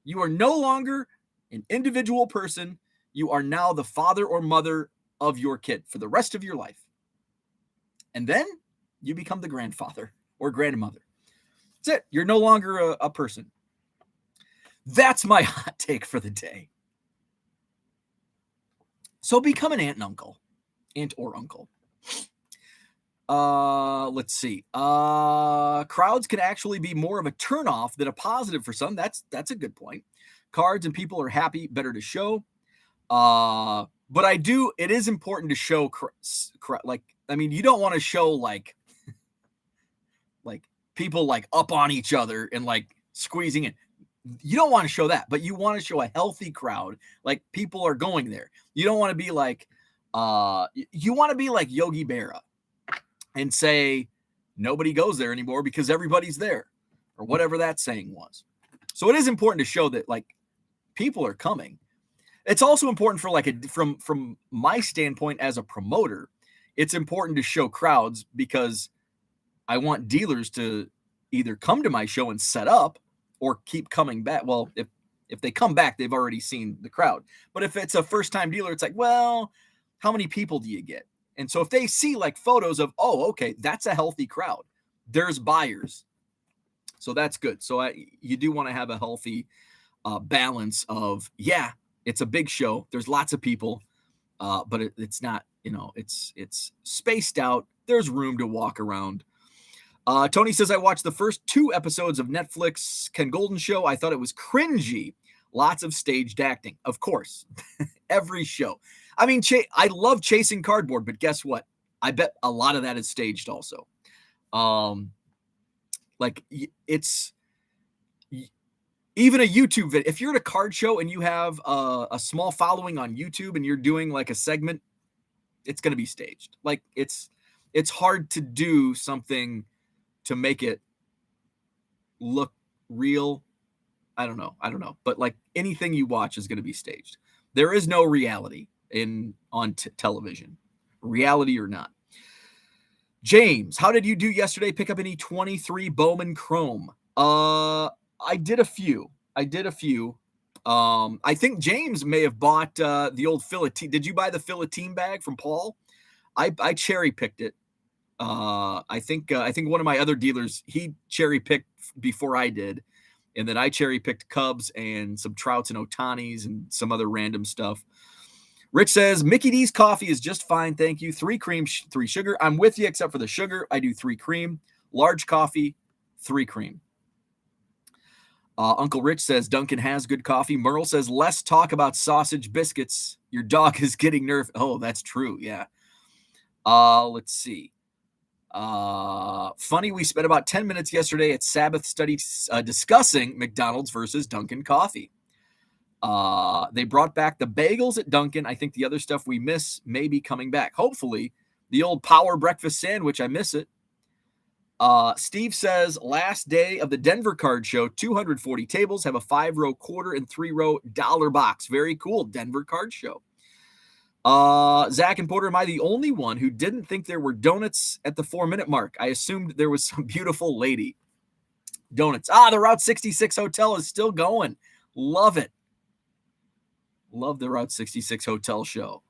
You are no longer an individual person. You are now the father or mother of your kid for the rest of your life. And then you become the grandfather or grandmother. That's it. You're no longer a person. That's my hot take for the day. So become an aunt or uncle. Let's see. Crowds can actually be more of a turnoff than a positive for some. That's a good point. Cards and people are happy, better to show. But it is important to show you don't want to show like people like up on each other and like squeezing in. You don't want to show that, but you want to show a healthy crowd. Like people are going there. You don't want to be like, you want to be like Yogi Berra and say nobody goes there anymore because everybody's there or whatever that saying was. So it is important to show that like people are coming. It's also important for like from my standpoint as a promoter, it's important to show crowds because I want dealers to either come to my show and set up or keep coming back. Well, if they come back, they've already seen the crowd. But if it's a first-time dealer, it's like, well, how many people do you get? And so if they see like photos of, oh, okay, that's a healthy crowd, there's buyers. So that's good. So you do want to have a healthy balance of, yeah, it's a big show. There's lots of people, but it's not, it's spaced out. There's room to walk around. Tony says, I watched the first 2 episodes of Netflix Ken Golden Show. I thought it was cringy. Lots of staged acting. Of course, every show. I mean, I love chasing cardboard, but guess what? I bet a lot of that is staged also. Like it's even a YouTube video. If you're at a card show and you have a small following on YouTube and you're doing like a segment, it's going to be staged. Like it's hard to do something to make it look real. I don't know. But like anything you watch is going to be staged. There is no reality on television, reality or not. James, how did you do yesterday? Pick up any 23 Bowman Chrome? I did a few. I think James may have bought the old Philistine. Did you buy the Philistine bag from Paul? I cherry picked it. I think one of my other dealers, he cherry picked before I did, and then I cherry picked Cubs and some Trouts and Otanis and some other random stuff. Rich says, Mickey D's coffee is just fine. Thank you. 3 cream, 3 sugar. I'm with you except for the sugar. I do 3 cream, large coffee, 3 cream. Uncle Rich says, Duncan has good coffee. Merle says, less talk about sausage biscuits. Your dog is getting nervous. Oh, that's true. Yeah. Let's see. Funny, we spent about 10 minutes yesterday at Sabbath study discussing McDonald's versus Dunkin' Coffee. They brought back the bagels at Dunkin'. I think the other stuff we miss may be coming back. Hopefully, the old power breakfast sandwich, I miss it. Steve says, last day of the Denver Card Show, 240 tables, have a 5-row quarter and 3-row dollar box. Very cool, Denver Card Show. Zach and Porter, am I the only one who didn't think there were donuts at the 4-minute mark? I assumed there was some beautiful lady. Donuts. The Route 66 Hotel is still going. Love it. Love the Route 66 Hotel show.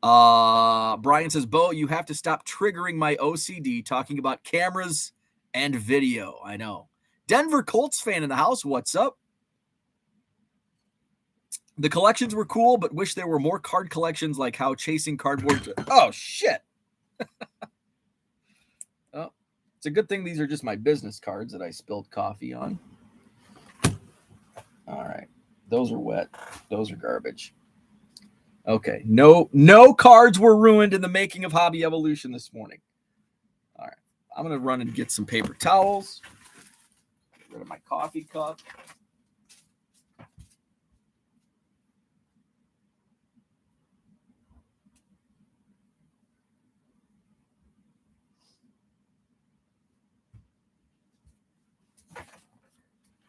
Brian says, Bo, you have to stop triggering my OCD talking about cameras and video. I know. Denver Colts fan in the house. What's up? The collections were cool, but wish there were more card collections like how chasing cardboard. Oh, shit. Oh, it's a good thing these are just my business cards that I spilled coffee on. All right. Those are wet. Those are garbage. Okay. No cards were ruined in the making of Hobby Evolution this morning. All right. I'm going to run and get some paper towels. Get rid of my coffee cup.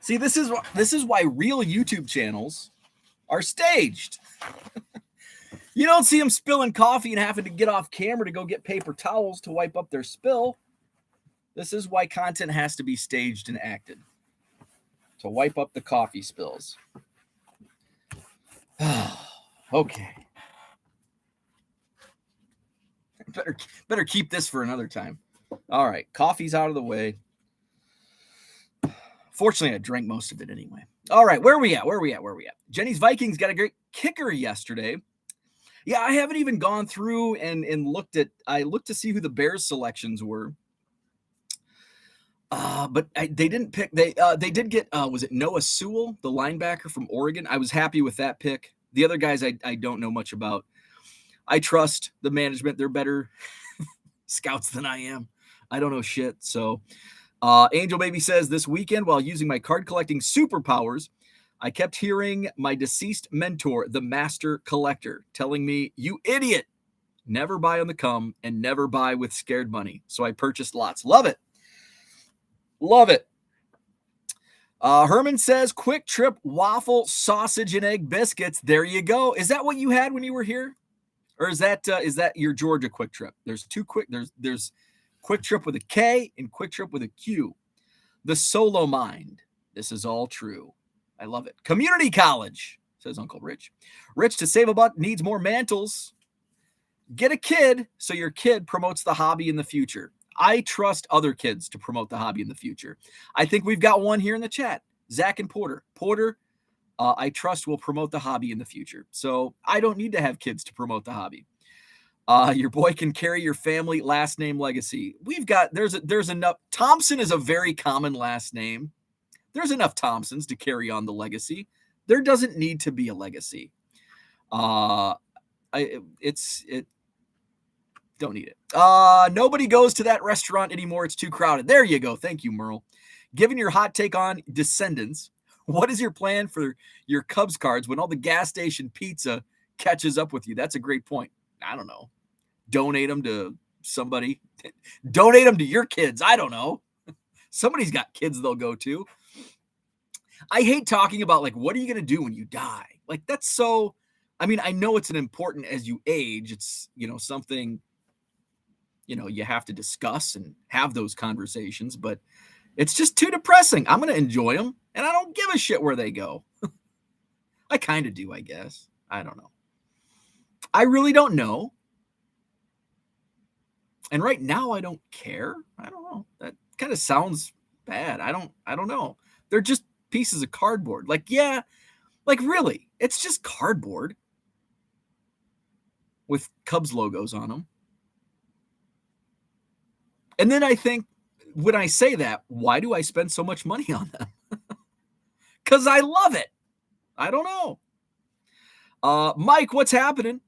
See, this is why real YouTube channels are staged. You don't see them spilling coffee and having to get off camera to go get paper towels to wipe up their spill. This is why content has to be staged and acted to wipe up the coffee spills. Okay. Better keep this for another time. All right, coffee's out of the way. Fortunately, I drank most of it anyway. All right, where are we at? Jenny's Vikings got a great kicker yesterday. Yeah, I haven't even gone through and looked to see who the Bears selections were. But they didn't pick. They did get, was it Noah Sewell, the linebacker from Oregon? I was happy with that pick. The other guys I don't know much about. I trust the management. They're better scouts than I am. I don't know shit. So Angel Baby says, this weekend while using my card collecting superpowers, I kept hearing my deceased mentor, the master collector, telling me, you idiot, never buy on the come and never buy with scared money. So I purchased lots. Love it. Love it. Herman says, Quick Trip waffle, sausage, and egg biscuits. There you go. Is that what you had when you were here? Or is that your Georgia Quick Trip? There's two quick. There's Quick Trip with a K and Quick Trip with a Q. The Solo Mind. This is all true. I love it. Community college, says Uncle Rich. Rich, to save a buck, needs more mantles. Get a kid so your kid promotes the hobby in the future. I trust other kids to promote the hobby in the future. I think we've got one here in the chat, Zach and Porter. Porter, I trust will promote the hobby in the future. So I don't need to have kids to promote the hobby. Your boy can carry your family last name legacy. There's enough. Thompson is a very common last name. There's enough Thompsons to carry on the legacy. There doesn't need to be a legacy. Don't need it. Nobody goes to that restaurant anymore. It's too crowded. There you go. Thank you, Merle. Given your hot take on Descendants, what is your plan for your Cubs cards when all the gas station pizza catches up with you? That's a great point. I don't know. Donate them to somebody. Donate them to your kids. I don't know. Somebody's got kids they'll go to. I hate talking about, like, what are you going to do when you die? Like, that's so, I mean, I know it's an important as you age. It's, something, you have to discuss and have those conversations, but it's just too depressing. I'm going to enjoy them, and I don't give a shit where they go. I kind of do, I guess. I don't know. I really don't know. And right now, I don't care. I don't know. That kind of sounds bad. I don't know. They're just pieces of cardboard. Like, yeah, like really, it's just cardboard with Cubs logos on them. And then I think, when I say that, why do I spend so much money on them? Because I love it. I don't know. Mike, what's happening?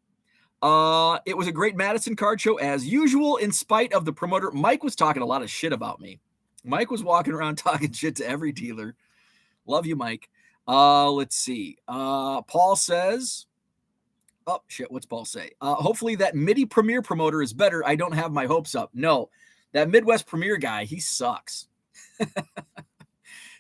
It was a great Madison Card Show as usual, in spite of the promoter. Mike was talking a lot of shit about me. Mike was walking around talking shit to every dealer. Love you, Mike. Let's see. Paul says, oh, shit, what's Paul say? Hopefully that MIDI Premier promoter is better. I don't have my hopes up. No, that Midwest Premier guy, he sucks.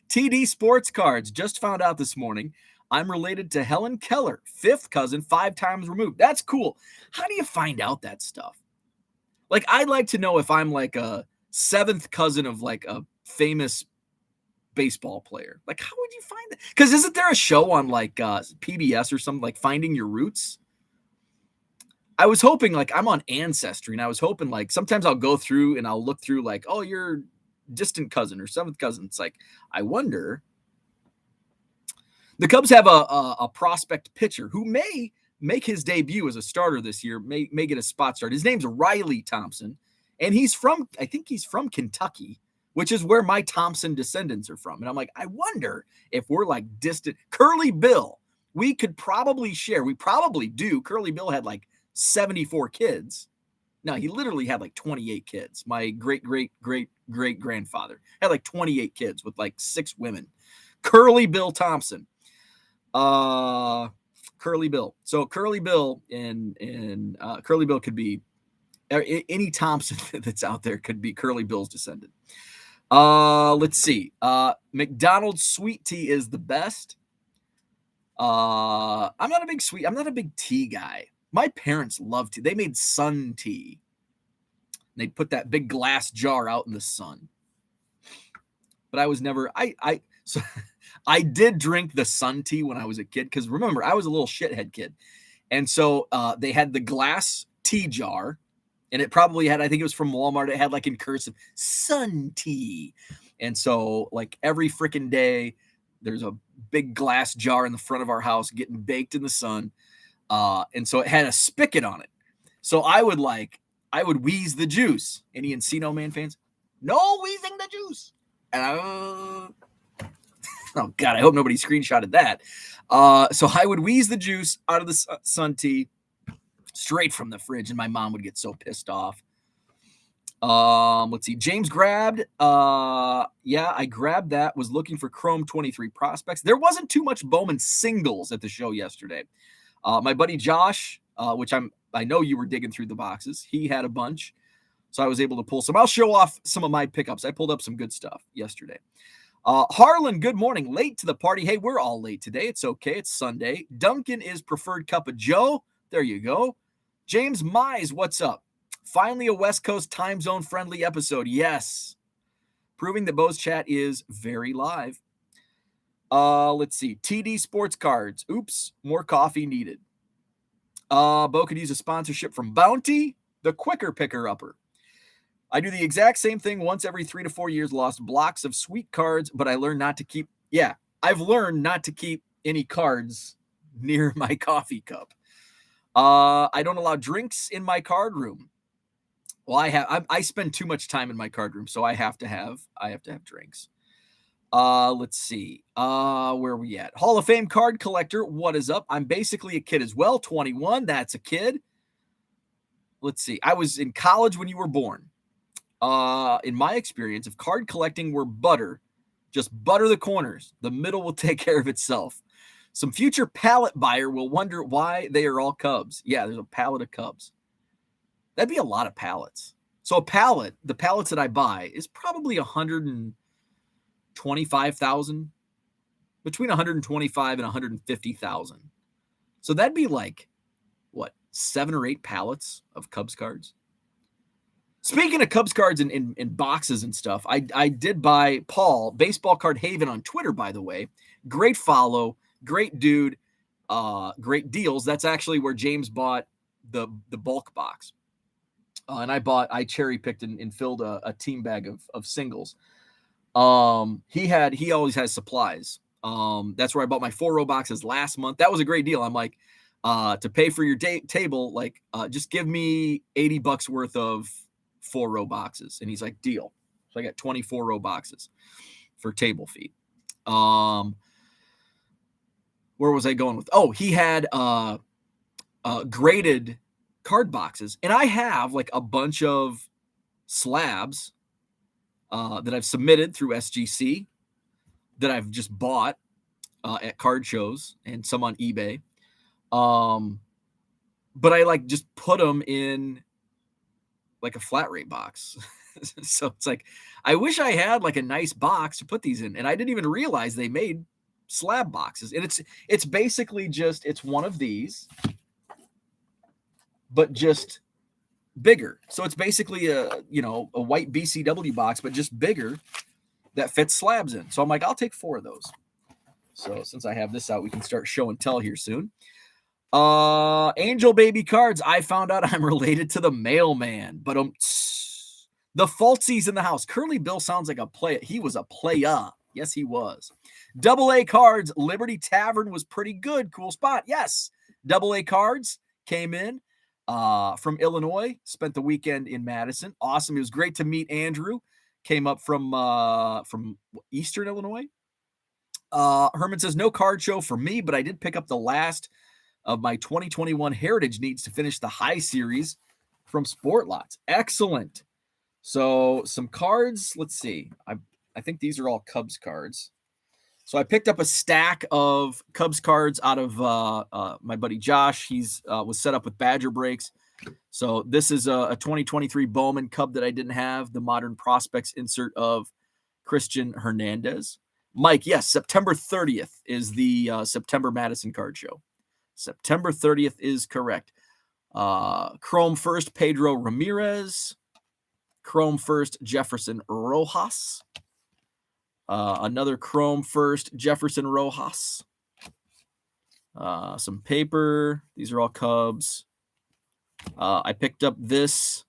TD Sports Cards, just found out this morning. I'm related to Helen Keller, 5th cousin, 5 times removed. That's cool. How do you find out that stuff? Like, I'd like to know if I'm like a 7th cousin of like a famous baseball player. Like, how would you find that? Because isn't there a show on like PBS or something, like Finding Your Roots? I was hoping, like, I'm on Ancestry, and I was hoping, like, sometimes I'll go through and I'll look through, like, oh, you're distant cousin or 7th cousin. It's like, I wonder. The Cubs have a prospect pitcher who may make his debut as a starter this year, may get a spot start. His name's Riley Thompson, and I think he's from Kentucky, which is where my Thompson descendants are from. And I'm like, I wonder if we're like distant. Curly Bill, we could probably share. We probably do. Curly Bill had like 74 kids. No, he literally had like 28 kids. My great-great-great-great-grandfather had like 28 kids with like 6 women. Curly Bill Thompson. Curly Bill. So Curly Bill and Curly Bill could be any Thompson that's out there could be Curly Bill's descendant. Let's see. McDonald's sweet tea is the best. I'm not a big tea guy. My parents loved tea. They made sun tea. They put that big glass jar out in the sun. But I was never, so I did drink the sun tea when I was a kid. Because remember, I was a little shithead kid. And so they had the glass tea jar. And it probably had, I think it was from Walmart. It had like in cursive, sun tea. And so like every freaking day, there's a big glass jar in the front of our house getting baked in the sun. And so it had a spigot on it. So I would wheeze the juice. Any Encino Man fans? No wheezing the juice. And oh God, I hope nobody screenshotted that. So I would wheeze the juice out of the sun tea straight from the fridge, and my mom would get so pissed off. Let's see. James grabbed. Yeah, I grabbed that. Was looking for Chrome 23 prospects. There wasn't too much Bowman singles at the show yesterday. My buddy Josh, which I know you were digging through the boxes. He had a bunch, so I was able to pull some. I'll show off some of my pickups. I pulled up some good stuff yesterday. Harlan, good morning. Late to the party. Hey, we're all late today. It's okay. It's Sunday. Duncan is preferred cup of Joe. There you go. James Mize, what's up? Finally, a West Coast time zone friendly episode. Yes. Proving that Bo's chat is very live. Let's see. TD Sports Cards. Oops, more coffee needed. Bo could use a sponsorship from Bounty, the quicker picker-upper. I do the exact same thing once every 3 to 4 years, lost blocks of sweet cards, but I learned not to keep, I've learned not to keep any cards near my coffee cup. I don't allow drinks in my card room. Well, I spend too much time in my card room, so I have to have drinks. Let's see. Where are we at? Hall of Fame card collector. What is up? I'm basically a kid as well. 21. That's a kid. Let's see. I was in college when you were born. In my experience, if card collecting were butter, just butter the corners. The middle will take care of itself. Some future pallet buyer will wonder why they are all Cubs. Yeah, there's a pallet of Cubs. That'd be a lot of pallets. So a pallet, the pallets that I buy, is probably 125,000, between 125 and 150,000. So that'd be like, what, 7 or 8 pallets of Cubs cards? Speaking of Cubs cards in boxes and stuff, I did buy Paul, Baseball Card Haven on Twitter, by the way. Great follow, great dude, great deals. That's actually where James bought the bulk box. And I cherry picked and filled a team bag of singles. He always has supplies. That's where I bought my 4-row boxes last month. That was a great deal. I'm like, to pay for your table, like, just give me $80 worth of 4-row boxes. And he's like, deal. So I got 24-row boxes for table feet. Where was I going with? Oh, he had graded card boxes, and I have like a bunch of slabs that I've submitted through SGC that I've just bought at card shows and some on eBay. But I like just put them in like a flat rate box. So it's like, I wish I had like a nice box to put these in. And I didn't even realize they made slab boxes. And it's basically just, it's one of these, but just bigger. So it's basically a white BCW box, but just bigger that fits slabs in. So I'm like, I'll take 4 of those. So since I have this out, we can start show and tell here soon. Angel Baby cards. I found out I'm related to the mailman, but the falsies in the house. Curly Bill sounds like a play. He was a playa. Yes, he was. AA cards. Liberty Tavern was pretty good. Cool spot. Yes. AA cards came in from Illinois. Spent the weekend in Madison. Awesome. It was great to meet Andrew. Came up from Eastern Illinois. Herman says, no card show for me, but I did pick up the last of my 2021 Heritage needs to finish the high series from Sport Lots. Excellent. So some cards. Let's see. I think these are all Cubs cards. So I picked up a stack of Cubs cards out of my buddy Josh. He's was set up with Badger breaks. So this is a 2023 Bowman Cub that I didn't have. The Modern Prospects insert of Christian Hernandez. Mike, yes, September 30th is the September Madison Card Show. September 30th is correct. Chrome first, Pedro Ramirez. Chrome first, Jefferson Rojas. Another Chrome first, Jefferson Rojas. Some paper. These are all Cubs. I picked up this.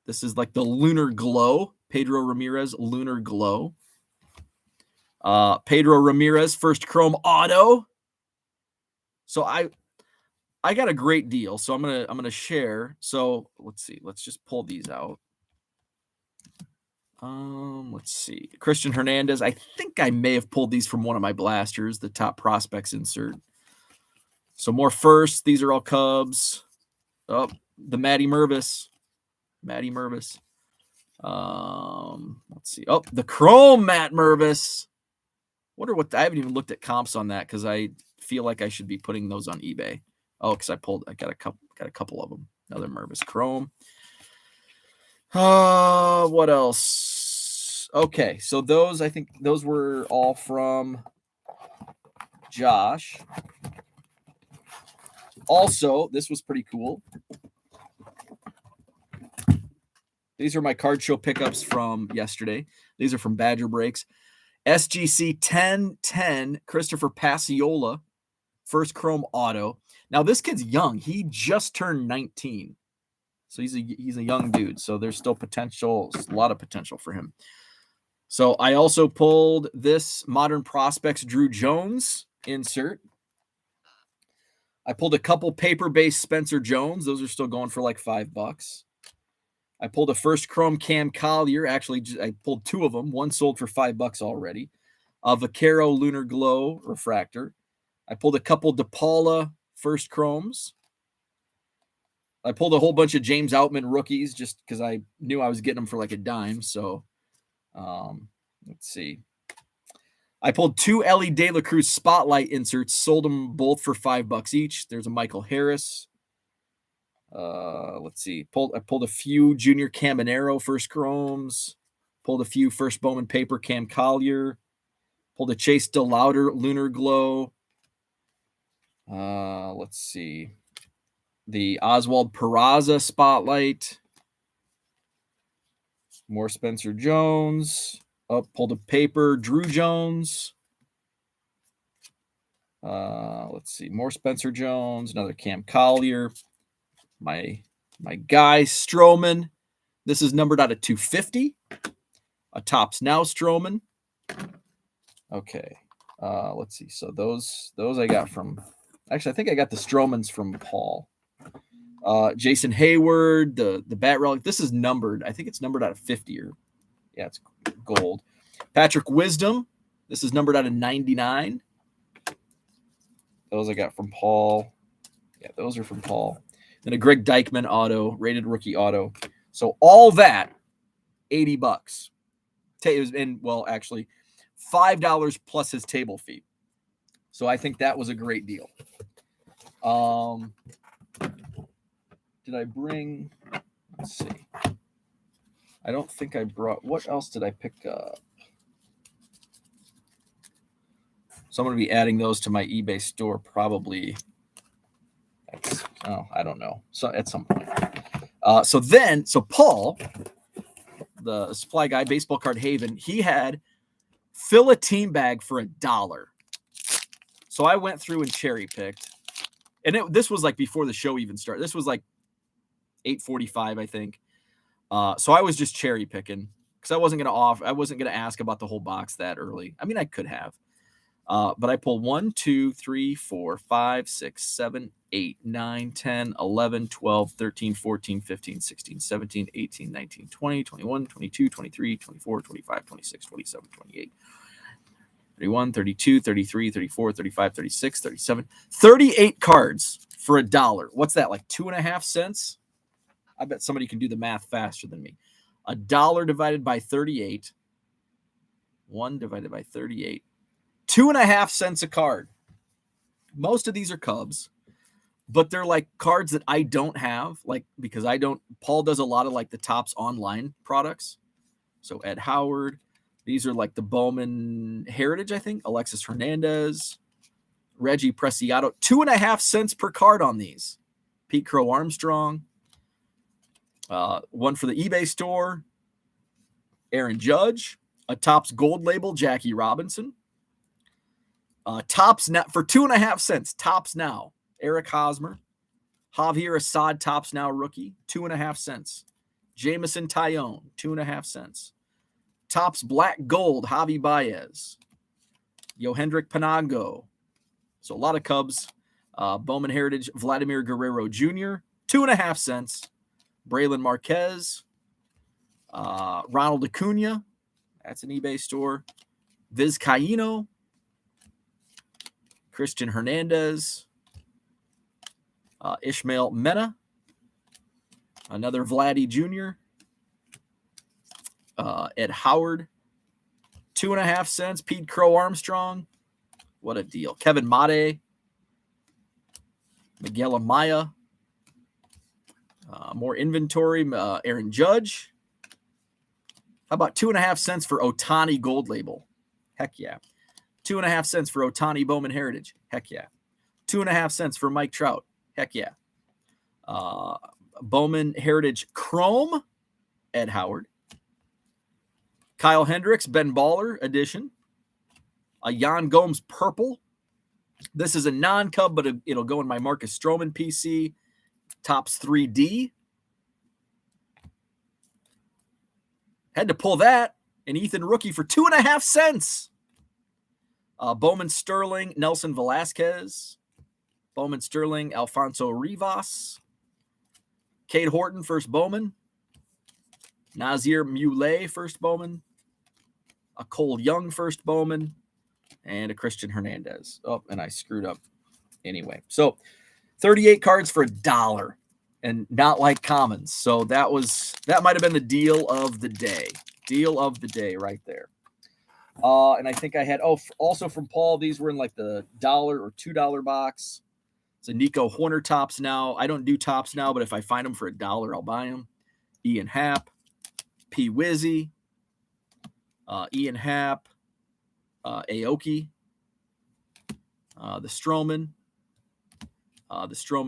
This is like the Lunar Glow. Pedro Ramirez, Lunar Glow. Pedro Ramirez, first Chrome auto. So I got a great deal. So I'm gonna share. So let's see. Let's just pull these out. Let's see. Christian Hernandez. I think I may have pulled these from one of my blasters, the top prospects insert. So more first. These are all Cubs. Oh, the Matty Mervis. Let's see. Oh, the Chrome Matt Mervis. Wonder what I haven't even looked at comps on that because I feel like I should be putting those on eBay. Oh, because I got a couple of them. Another Mervis Chrome. What else? Okay, so those, I think those were all from Josh. Also, this was pretty cool. These are my card show pickups from yesterday. These are from Badger Breaks. SGC 1010 Christopher Passiola, first chrome auto. Now this kid's young. He just turned 19. So he's a young dude. So there's still potential, a lot of potential for him. So I also pulled this Modern Prospects Drew Jones insert. I pulled a couple paper-based Spencer Jones. Those are still going for like $5. I pulled a first chrome Cam Collier. Actually, I pulled two of them. One sold for $5 already. A Vaquero Lunar Glow refractor. I pulled a couple DePaula first chromes. I pulled a whole bunch of James Outman rookies just because I knew I was getting them for like a dime. So let's see. I pulled two Ellie De La Cruz Spotlight inserts, sold them both for $5 each. There's a Michael Harris. Let's see. I pulled a few Junior Caminero first chromes. Pulled a few first Bowman Paper Cam Collier. Pulled a Chase DeLauder Lunar Glow. Let's see. The Oswald Peraza Spotlight. More Spencer Jones. Pulled a paper Drew Jones. Let's see. More Spencer Jones. Another Cam Collier. My guy Stroman. This is numbered out of 250. A Topps Now Stroman. Okay. Let's see. So those I got from. Actually, I think I got the Stromans from Paul. Jason Hayward, the Bat Relic. This is numbered. I think it's numbered out of 50 or yeah, it's gold. Patrick Wisdom. This is numbered out of 99. Those I got from Paul. Yeah, those are from Paul. Then a Greg Dykman auto, rated rookie auto. So all that, $80. And well, actually, $5 plus his table fee. So I think that was a great deal. Did I bring? Let's see. I don't think I brought. What else did I pick up? So I'm going to be adding those to my eBay store probably. I don't know. So at some point. So Paul, the supply guy, Baseball Card Haven, he had fill a team bag for $1. So I went through and cherry picked, and this was like before the show even started. This was like 8:45, I think. So I was just cherry picking because I wasn't going to ask about the whole box that early. I mean, I could have. But I pulled 1, 2, 3, 4, 5, 6, 7, 8, 9, 10, 11, 12, 13, 14, 15, 16, 17, 18, 19, 20, 21, 22, 23, 24, 25, 26, 27, 28, 31, 32, 33, 34, 35, 36, 37, 38 cards for $1. What's that, like 2.5 cents? I bet somebody can do the math faster than me. $1 divided by 38. 1 divided by 38. 2.5 cents a card. Most of these are Cubs, but they're like cards that I don't have, like because Paul does a lot of like the Topps online products. So Ed Howard, these are like the Bowman Heritage, I think. Alexis Hernandez, Reggie Preciado, 2.5 cents per card on these. Pete Crow Armstrong, one for the eBay store. Aaron Judge, a Topps Gold Label, Jackie Robinson. Topps Now for 2.5 cents. Topps Now, Eric Hosmer, Javier Assad, Topps Now rookie, 2.5 cents. Jamison Tyone, 2.5 cents. Topps Black Gold, Javi Baez, Yohendrick Panango. So a lot of Cubs. Bowman Heritage, Vladimir Guerrero Jr., 2.5 cents. Braylon Marquez, Ronald Acuna, that's an eBay store. Vizcaíno, Christian Hernandez, Ishmael Mena, another Vladdy Jr., Ed Howard, 2.5 cents. Pete Crow Armstrong, what a deal. Kevin Made, Miguel Amaya, more inventory. Aaron Judge. How about 2.5 cents for Ohtani Gold Label? Heck yeah. 2.5 cents for Ohtani Bowman Heritage. Heck yeah. 2.5 cents for Mike Trout. Heck yeah. Bowman Heritage Chrome, Ed Howard. Kyle Hendricks, Ben Baller edition. A Jan Gomes purple. This is a non-Cub, but it'll go in my Marcus Stroman PC. Topps 3D. Had to pull that. An Ethan rookie for 2.5 cents. Bowman Sterling, Nelson Velasquez. Bowman Sterling, Alfonso Rivas. Cade Horton, first Bowman. Nazir Muley, first Bowman. A Cole Young, first Bowman. And a Christian Hernandez. Oh, and I screwed up anyway. So 38 cards for $1 and not like commons. So that might have been the deal of the day. Deal of the day right there. And I think I had, also from Paul, these were in like the $1 or $2 box. It's a Nico Horner tops now. I don't do tops now, but if I find them for $1, I'll buy them. Ian Happ, P. Wizzy, Ian Happ, Aoki, the Stroman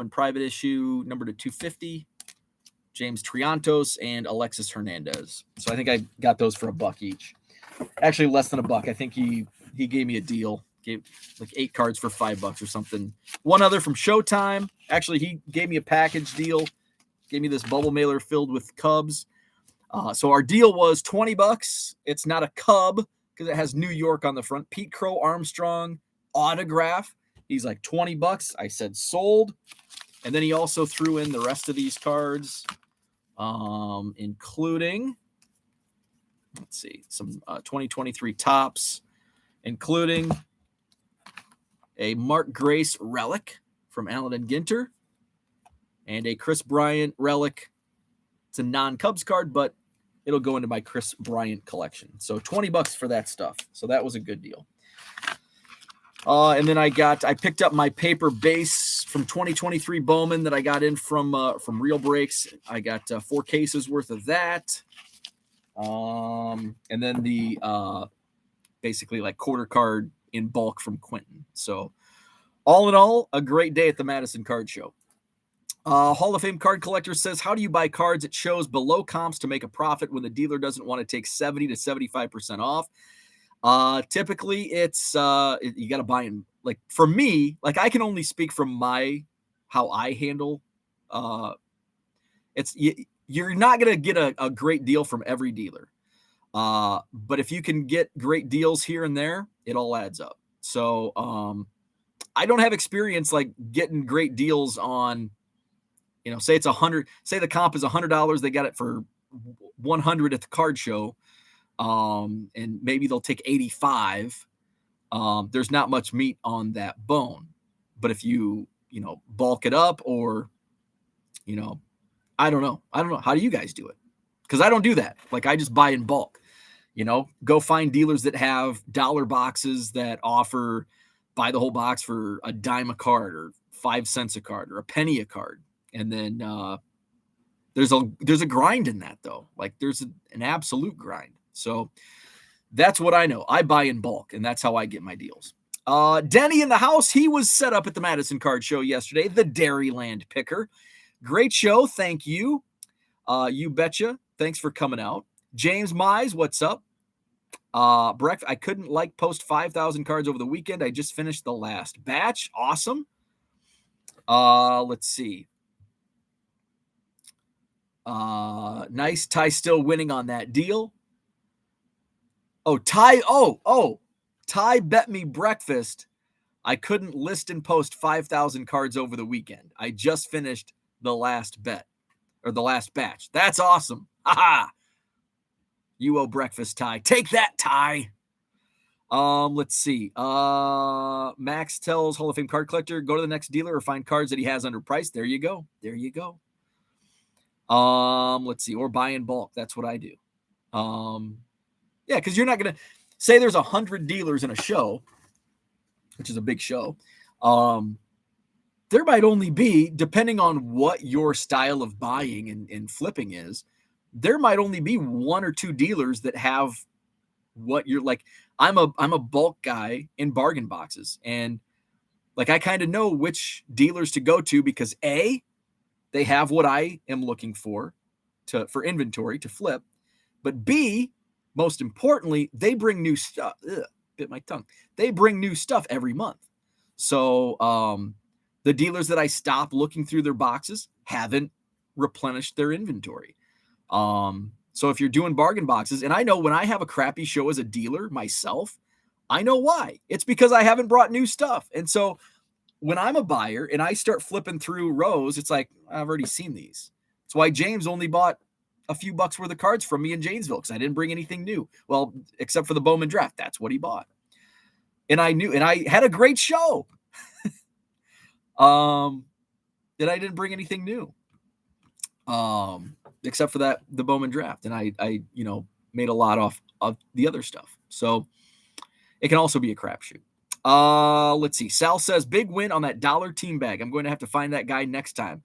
private issue, number to 250, James Triantos, and Alexis Hernandez. So I think I got those for $1 each. Actually, less than $1. I think he gave me a deal. Gave like 8 cards for $5 or something. One other from Showtime. Actually, he gave me a package deal. Gave me this bubble mailer filled with Cubs. So our deal was $20. It's not a Cub because it has New York on the front. Pete Crow Armstrong autograph. He's like $20. I said sold. And then he also threw in the rest of these cards, including, let's see, some 2023 tops, including a Mark Grace relic from Allen and Ginter and a Chris Bryant relic. It's a non-Cubs card, but it'll go into my Chris Bryant collection. So $20 for that stuff. So that was a good deal. And then I picked up my paper base from 2023 Bowman that I got in from Real Breaks. I got 4 cases worth of that. And then the basically like quarter card in bulk from Quentin. So all in all, a great day at the Madison Card Show. Hall of Fame card collector says, how do you buy cards at shows below comps to make a profit when the dealer doesn't want to take 70 to 75% off? Typically it's, you got to buy in, like for me, like I can only speak from how I handle, you're not going to get a great deal from every dealer. But if you can get great deals here and there, it all adds up. So, I don't have experience like getting great deals on, say it's say the comp is $100. They got it for 100 at the card show. And maybe they'll take 85. There's not much meat on that bone, but if you bulk it up or, I don't know. How do you guys do it? Cause I don't do that. Like I just buy in bulk, go find dealers that have dollar boxes that offer buy the whole box for $0.10 a card or 5 cents a card or a penny a card. And then, there's a grind in that though. Like there's an absolute grind. So that's what I know. I buy in bulk, and that's how I get my deals. Denny in the house. He was set up at the Madison Card Show yesterday, the Dairyland picker. Great show. Thank you. You betcha. Thanks for coming out. James Mize, what's up? I couldn't post 5,000 cards over the weekend. I just finished the last batch. Awesome. Let's see. Nice. Ty still winning on that deal. Oh, Ty. Ty bet me breakfast. I couldn't list and post 5,000 cards over the weekend. I just finished the last bet or the last batch. That's awesome. Haha. You owe breakfast, Ty. Take that, Ty. Let's see. Max tells Hall of Fame card collector, go to the next dealer or find cards that he has underpriced. There you go. Let's see. Or buy in bulk. That's what I do. Yeah, because you're not going to say there's 100 dealers in a show, which is a big show. There might only be, depending on what your style of buying and flipping is, there might only be 1 or 2 dealers that have what you're like. I'm a bulk guy in bargain boxes. And like, I kind of know which dealers to go to because A, they have what I am looking for inventory to flip. But B, most importantly, they bring new stuff. bit my tongue. They bring new stuff every month. So the dealers that I stop looking through their boxes haven't replenished their inventory. So if you're doing bargain boxes, and I know when I have a crappy show as a dealer myself, I know why. It's because I haven't brought new stuff. And so when I'm a buyer and I start flipping through rows, it's like, I've already seen these. That's why James only bought a few bucks worth of cards from me in Janesville, because I didn't bring anything new. Well, except for the Bowman draft. That's what he bought. And I knew, and I had a great show. That I didn't bring anything new. Except for the Bowman draft. And I made a lot off of the other stuff. So it can also be a crapshoot. Let's see. Sal says, big win on that dollar team bag. I'm going to have to find that guy next time.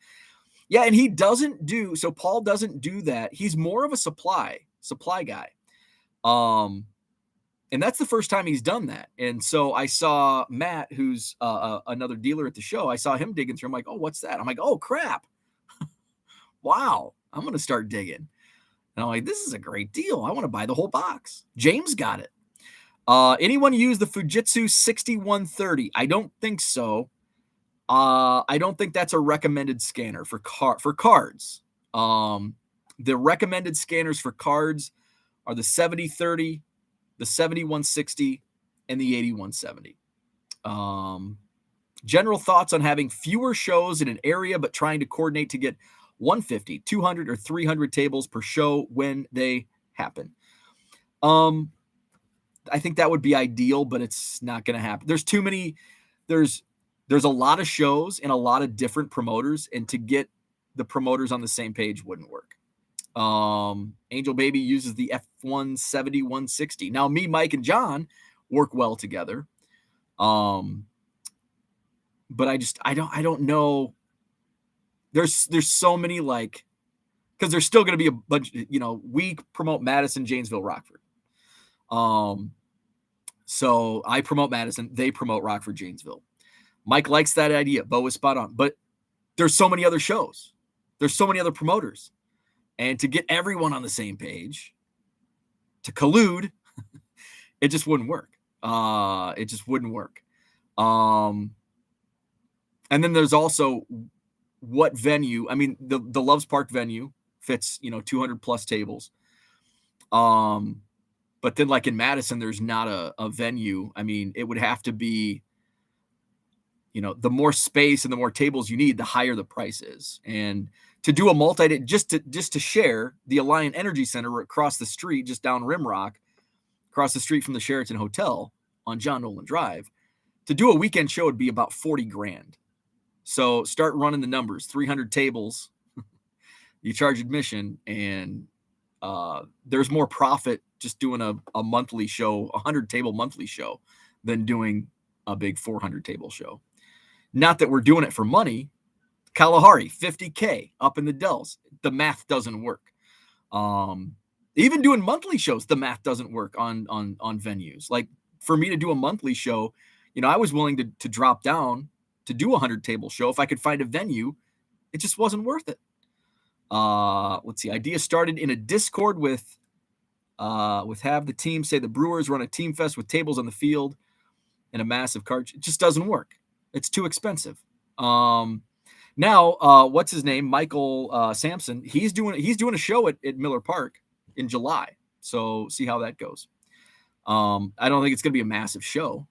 Yeah, and he doesn't do, so Paul doesn't do that. He's more of a supply guy. And that's the first time he's done that. And so I saw Matt, who's another dealer at the show. I saw him digging through. I'm like, oh, what's that? I'm like, oh, crap. Wow, I'm going to start digging. And I'm like, this is a great deal. I want to buy the whole box. James got it. Anyone use the Fujitsu 6130? I don't think so. I don't think that's a recommended scanner for cards. The recommended scanners for cards are the 7030, the 7160, and the 8170. General thoughts on having fewer shows in an area, but trying to coordinate to get 150, 200, or 300 tables per show when they happen. I think that would be ideal, but it's not going to happen. There's too many. There's a lot of shows and a lot of different promoters, and to get the promoters on the same page wouldn't work. Angel Baby uses the F170 160. Now, me, Mike, and John work well together. But I don't know. There's so many, like, because there's still going to be a bunch, we promote Madison, Janesville, Rockford. So I promote Madison, they promote Rockford, Janesville. Mike likes that idea. Bo is spot on, but there's so many other shows. There's so many other promoters, and to get everyone on the same page, to collude, it just wouldn't work. It just wouldn't work. And then there's also what venue. I mean, the Loves Park venue fits, 200 plus tables. But then, like in Madison, there's not a venue. I mean, it would have to be, the more space and the more tables you need, the higher the price is. And to do a multi-day, just to share, the Alliant Energy Center across the street, just down Rimrock, across the street from the Sheraton Hotel on John Nolan Drive, to do a weekend show would be about $40,000. So start running the numbers. 300 tables, you charge admission, and there's more profit just doing a monthly show, 100 table monthly show, than doing a big 400 table show. Not that we're doing it for money. Kalahari, $50K up in the Dells. The math doesn't work. Even doing monthly shows, the math doesn't work on venues. Like, for me to do a monthly show, I was willing to drop down to do a 100 table show if I could find a venue. It just wasn't worth it. Let's see. Idea started in a Discord with have the team say the Brewers run a team fest with tables on the field and a massive card. It just doesn't work. It's too expensive. Now, what's his name? Michael Sampson. He's doing a show at Miller Park in July. So see how that goes. I don't think it's going to be a massive show.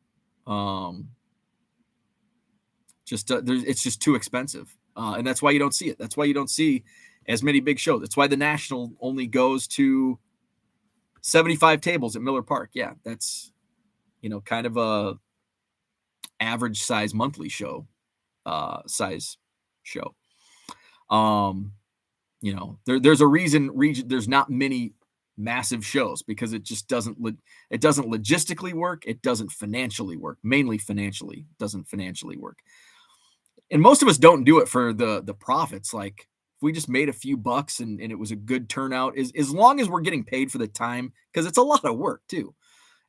It's just too expensive. And that's why you don't see it. That's why you don't see as many big shows. That's why the National only goes to 75 tables at Miller Park. Yeah, that's, kind of a average size monthly show, size show. There's a reason there's not many massive shows, because it just doesn't logistically work. It doesn't financially work. Mainly financially, doesn't financially work. And most of us don't do it for the profits. Like, if we just made a few bucks and it was a good turnout, as long as we're getting paid for the time, because it's a lot of work too.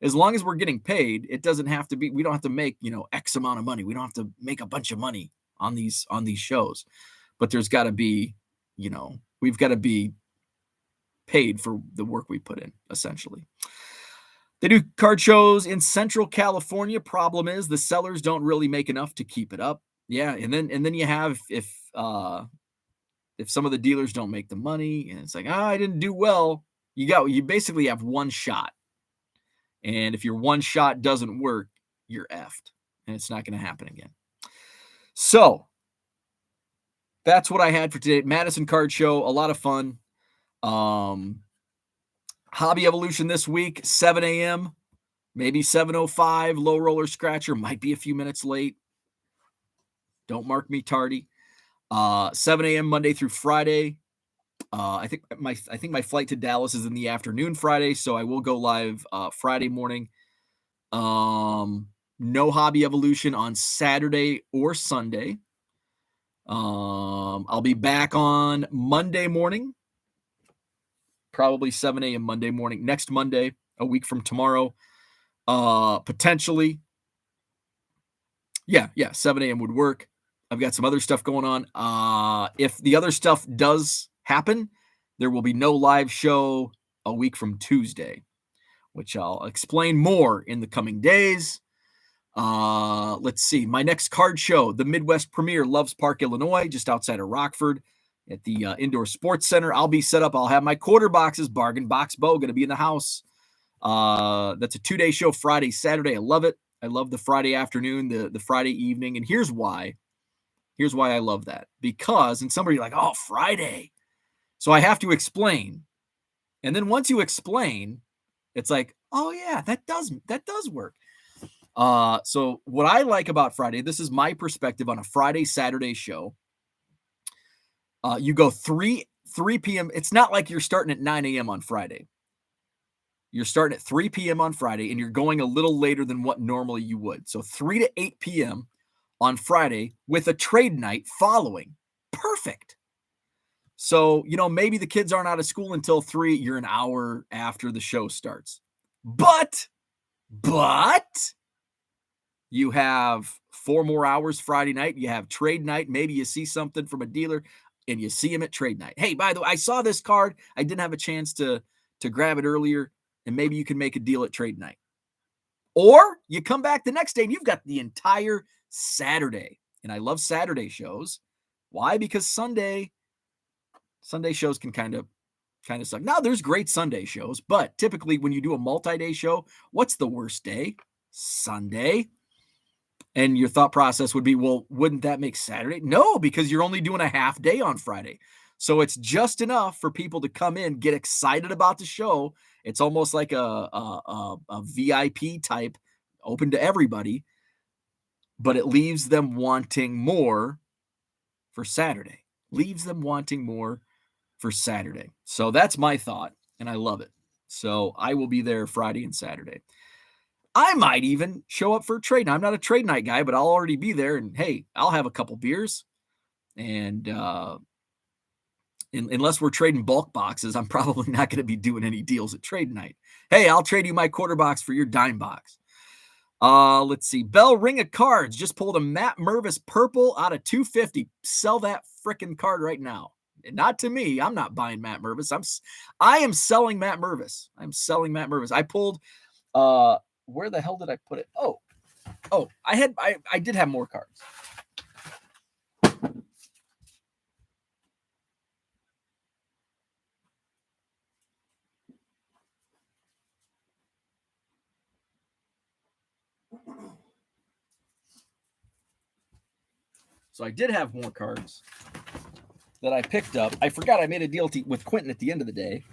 As long as we're getting paid, it doesn't have to be, we don't have to make, X amount of money. We don't have to make a bunch of money on these shows, but there's got to be, we've got to be paid for the work we put in, essentially. They do card shows in Central California. Problem is the sellers don't really make enough to keep it up. Yeah, and then you have if some of the dealers don't make the money and it's like, I didn't do well, you basically have one shot. And if your one shot doesn't work, you're effed. And it's not going to happen again. So that's what I had for today. Madison Card Show, a lot of fun. Hobby Evolution this week, 7 a.m., maybe 7:05. Low roller scratcher, might be a few minutes late. Don't mark me tardy. 7 a.m. Monday through Friday. I think my flight to Dallas is in the afternoon Friday, so I will go live Friday morning. No Hobby Evolution on Saturday or Sunday. I'll be back on Monday morning, probably 7 a.m. Monday morning, next Monday, a week from tomorrow. Potentially. Yeah, 7 a.m. would work. I've got some other stuff going on. If the other stuff does happen, there will be no live show a week from Tuesday, which I'll explain more in the coming days. Let's see. My next card show, the Midwest Premiere, Loves Park, Illinois, just outside of Rockford at the Indoor Sports Center. I'll be set up. I'll have my quarter boxes, Bargain Box Bow, going to be in the house. That's a 2-day show, Friday, Saturday. I love it. I love the Friday afternoon, the Friday evening. And here's why. Here's why I love that. Because, and somebody like, oh, Friday. So I have to explain. And then once you explain, it's like, oh yeah, that does work. So what I like about Friday, this is my perspective on a Friday, Saturday show. You go 3 p.m. It's not like you're starting at 9 a.m. on Friday. You're starting at 3 p.m. on Friday, and you're going a little later than what normally you would. So 3 to 8 p.m. on Friday with a trade night following. Perfect. So, maybe the kids aren't out of school until 3. You're an hour after the show starts. But you have 4 more hours Friday night. You have trade night. Maybe you see something from a dealer and you see him at trade night. Hey, by the way, I saw this card. I didn't have a chance to grab it earlier, and maybe you can make a deal at trade night. Or you come back the next day and you've got the entire Saturday. And I love Saturday shows. Why? Because Sunday shows can kind of suck. Now, there's great Sunday shows, but typically when you do a multi-day show, what's the worst day? Sunday. And your thought process would be, well, wouldn't that make Saturday? No, because you're only doing a half day on Friday. So it's just enough for people to come in, get excited about the show. It's almost like a VIP type, open to everybody, but it leaves them wanting more for Saturday. So that's my thought, and I love it. So I will be there Friday and Saturday. I might even show up for a trade night. I'm not a trade night guy, but I'll already be there, and hey, I'll have a couple beers. And unless we're trading bulk boxes, I'm probably not going to be doing any deals at trade night. Hey, I'll trade you my quarter box for your dime box. Let's see. Bell Ring of Cards just pulled a Matt Mervis purple out of 250. Sell that frickin' card right now. Not to me. I'm not buying Matt Mervis. I am selling Matt Mervis. I pulled, where the hell did I put it? Oh, I did have more cards. So I did have more cards that I picked up. I forgot I made a deal with Quentin at the end of the day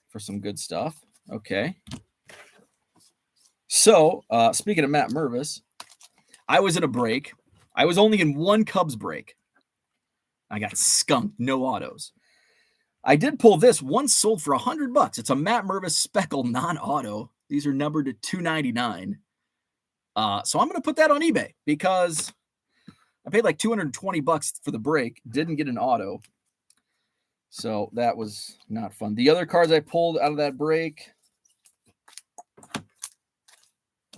for some good stuff. Okay. So, speaking of Matt Mervis, I was in a break. I was only in one Cubs break. I got skunked, no autos. I did pull this. One sold for $100. It's a Matt Mervis Speckle non-auto. These are numbered to $299. So I'm going to put that on eBay because I paid like $220 for the break. Didn't get an auto. So that was not fun. The other cards I pulled out of that break.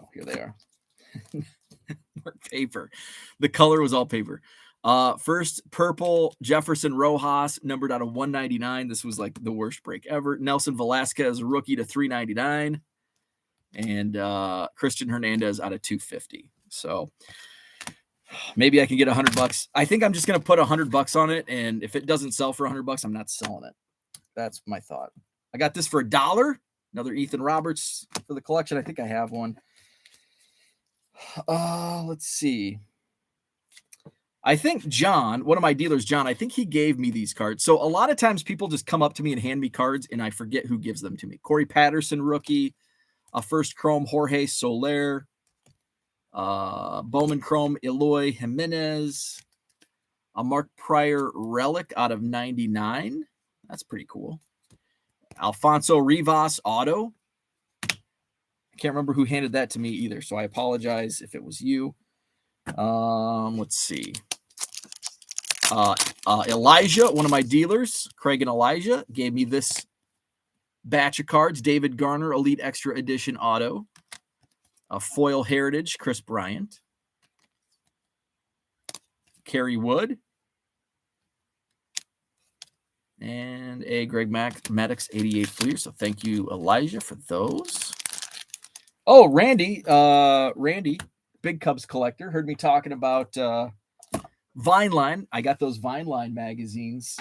Oh, here they are. More paper. The color was all paper. First, purple Jefferson Rojas, numbered out of 199. This was like the worst break ever. Nelson Velasquez, rookie to 399. and Christian Hernandez out of 250. So maybe I can get $100. I think I'm just going to put $100 on it. And if it doesn't sell for $100, I'm not selling it. That's my thought. I got this for $1. Another Ethan Roberts for the collection. I think I have one. Let's see. I think John, one of my dealers, John, I think he gave me these cards. So a lot of times people just come up to me and hand me cards and I forget who gives them to me. Corey Patterson, rookie, a first chrome, Jorge Soler, Bowman chrome, Eloy Jimenez, a Mark Pryor relic out of 99. That's pretty cool. Alfonso Rivas auto. I can't remember who handed that to me either, so I apologize if it was you. Let's see. Elijah, one of my dealers, Craig and Elijah, gave me this batch of cards. David Garner, Elite Extra Edition auto. A foil heritage, Chris Bryant. Kerry Wood. And a Greg Maddox 88 Fleer. So thank you, Elijah, for those. Oh, Randy, Big Cubs collector, heard me talking about Vineline. I got those Vineline magazines.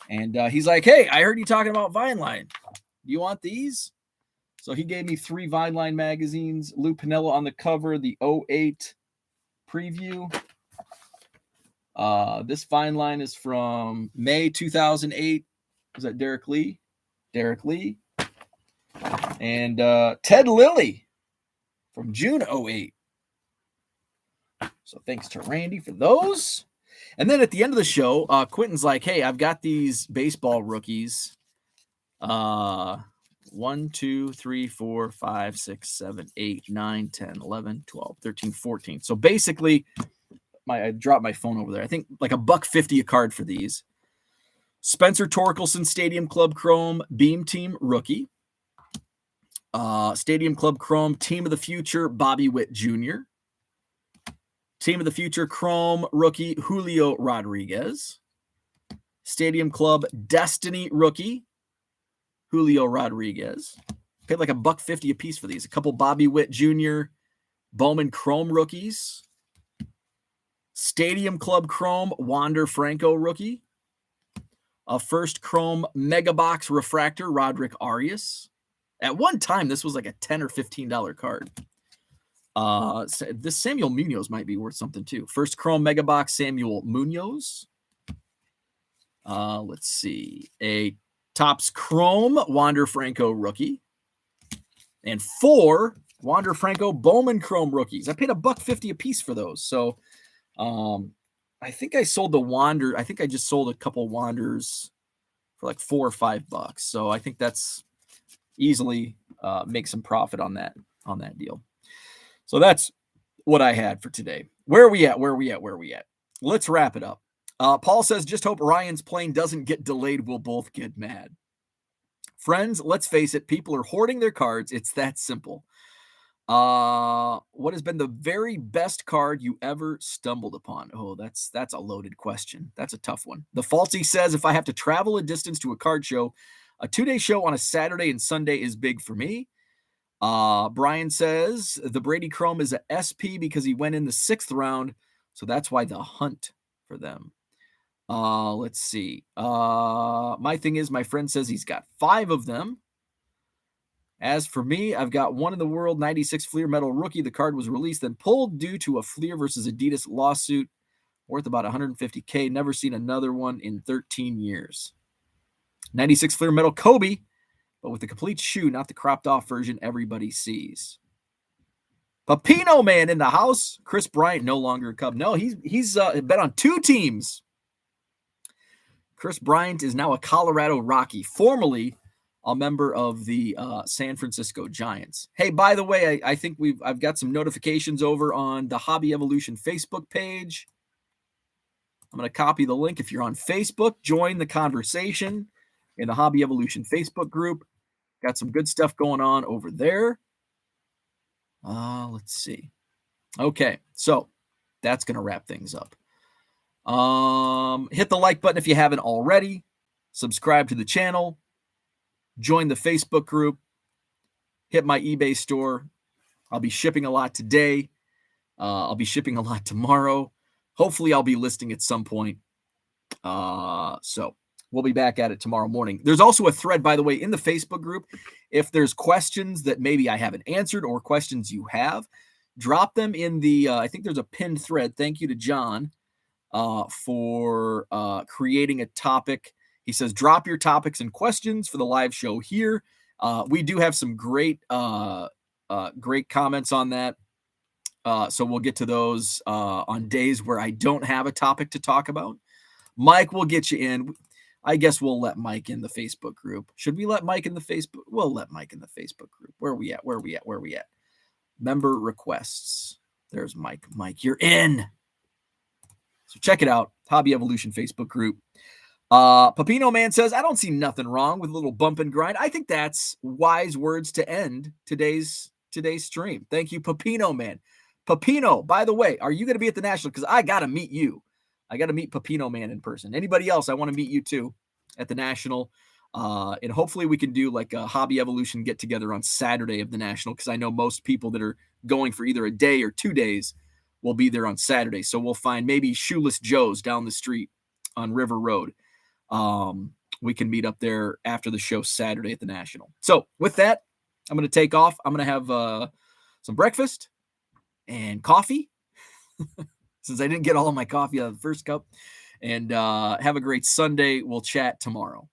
And he's like, hey, I heard you talking about Vineline. Do you want these? So he gave me 3 Vineline magazines. Lou Piniella on the cover, the 08 preview. This Vineline is from May 2008. Was that Derek Lee? Derek Lee. And Ted Lilly from June 08. So thanks to Randy for those. And then at the end of the show, Quentin's like, hey, I've got these baseball rookies. 1, 2, 3, 4, 5, 6, 7, 8, 9, 10, 11, 12, 13, 14. So basically, I dropped my phone over there. I think like $1.50 a card for these. Spencer Torkelson, Stadium Club Chrome, Beam Team rookie. Stadium Club Chrome, Team of the Future, Bobby Witt Jr. Team of the Future Chrome rookie, Julio Rodriguez. Stadium Club Destiny rookie, Julio Rodriguez. Paid like $1.50 a piece for these. A couple Bobby Witt Jr. Bowman Chrome rookies. Stadium Club Chrome Wander Franco rookie. A first Chrome Mega Box Refractor Roderick Arias. At one time, this was like a $10 or $15 card. This Samuel Munoz might be worth something too. First Chrome Mega Box Samuel Munoz. Let's see. A Topps Chrome Wander Franco rookie. And 4 Wander Franco Bowman Chrome rookies. I paid $1.50 a piece for those. So I think I sold the Wander. I think I just sold a couple Wanders for like $4 or $5. So I think that's easily make some profit on that deal. So that's what I had for today. Where are we at? Let's wrap it up. Paul says, just hope Ryan's plane doesn't get delayed. We'll both get mad. Friends, let's face it. People are hoarding their cards. It's that simple. What has been the very best card you ever stumbled upon? Oh, that's a loaded question. That's a tough one. The Falsey says, if I have to travel a distance to a card show, a 2-day show on a Saturday and Sunday is big for me. Brian says the Brady Chrome is a SP because he went in the 6th round. So that's why the hunt for them. Let's see. My thing is, my friend says he's got 5 of them. As for me, I've got one in the world, 96 Fleer Metal rookie. The card was released, then pulled due to a Fleer versus Adidas lawsuit worth about $150K. Never seen another one in 13 years. 96 Fleer Metal Kobe, but with the complete shoe, not the cropped off version everybody sees. Papino Man in the house. Chris Bryant, no longer a Cub. No, he's been on 2 teams. Chris Bryant is now a Colorado Rocky, formerly a member of the San Francisco Giants. Hey, by the way, I think I've got some notifications over on the Hobby Evolution Facebook page. I'm going to copy the link. If you're on Facebook, join the conversation in the Hobby Evolution Facebook group. Got some good stuff going on over there. Let's see. Okay, so that's going to wrap things up. Hit the like button if you haven't already. Subscribe to the channel. Join the Facebook group. hit my eBay store. I'll be shipping a lot today. I'll be shipping a lot tomorrow. Hopefully, I'll be listing at some point. So we'll be back at it tomorrow morning. There's also a thread, by the way, in the Facebook group. If there's questions that maybe I haven't answered or questions you have, drop them in the, I think there's a pinned thread. Thank you to John for creating a topic. He says, drop your topics and questions for the live show here. We do have some great comments on that. So we'll get to those on days where I don't have a topic to talk about. Mike will get you in. I guess we'll let Mike in the Facebook group. Should we let Mike in the Facebook? We'll let Mike in the Facebook group. Where are we at? Member requests. There's Mike. Mike, you're in. So check it out. Hobby Evolution Facebook group. Pepino Man says, I don't see nothing wrong with a little bump and grind. I think that's wise words to end today's stream. Thank you, Pepino Man. Pepino, by the way, are you going to be at the National? Because I got to meet you. I got to meet Pepino Man in person. Anybody else, I want to meet you too at the National. And hopefully we can do like a Hobby Evolution get together on Saturday of the National, because I know most people that are going for either a day or 2 days will be there on Saturday. So we'll find maybe Shoeless Joe's down the street on River Road. We can meet up there after the show Saturday at the National. So with that, I'm going to take off. I'm going to have some breakfast and coffee since I didn't get all of my coffee out of the first cup. And have a great Sunday. We'll chat tomorrow.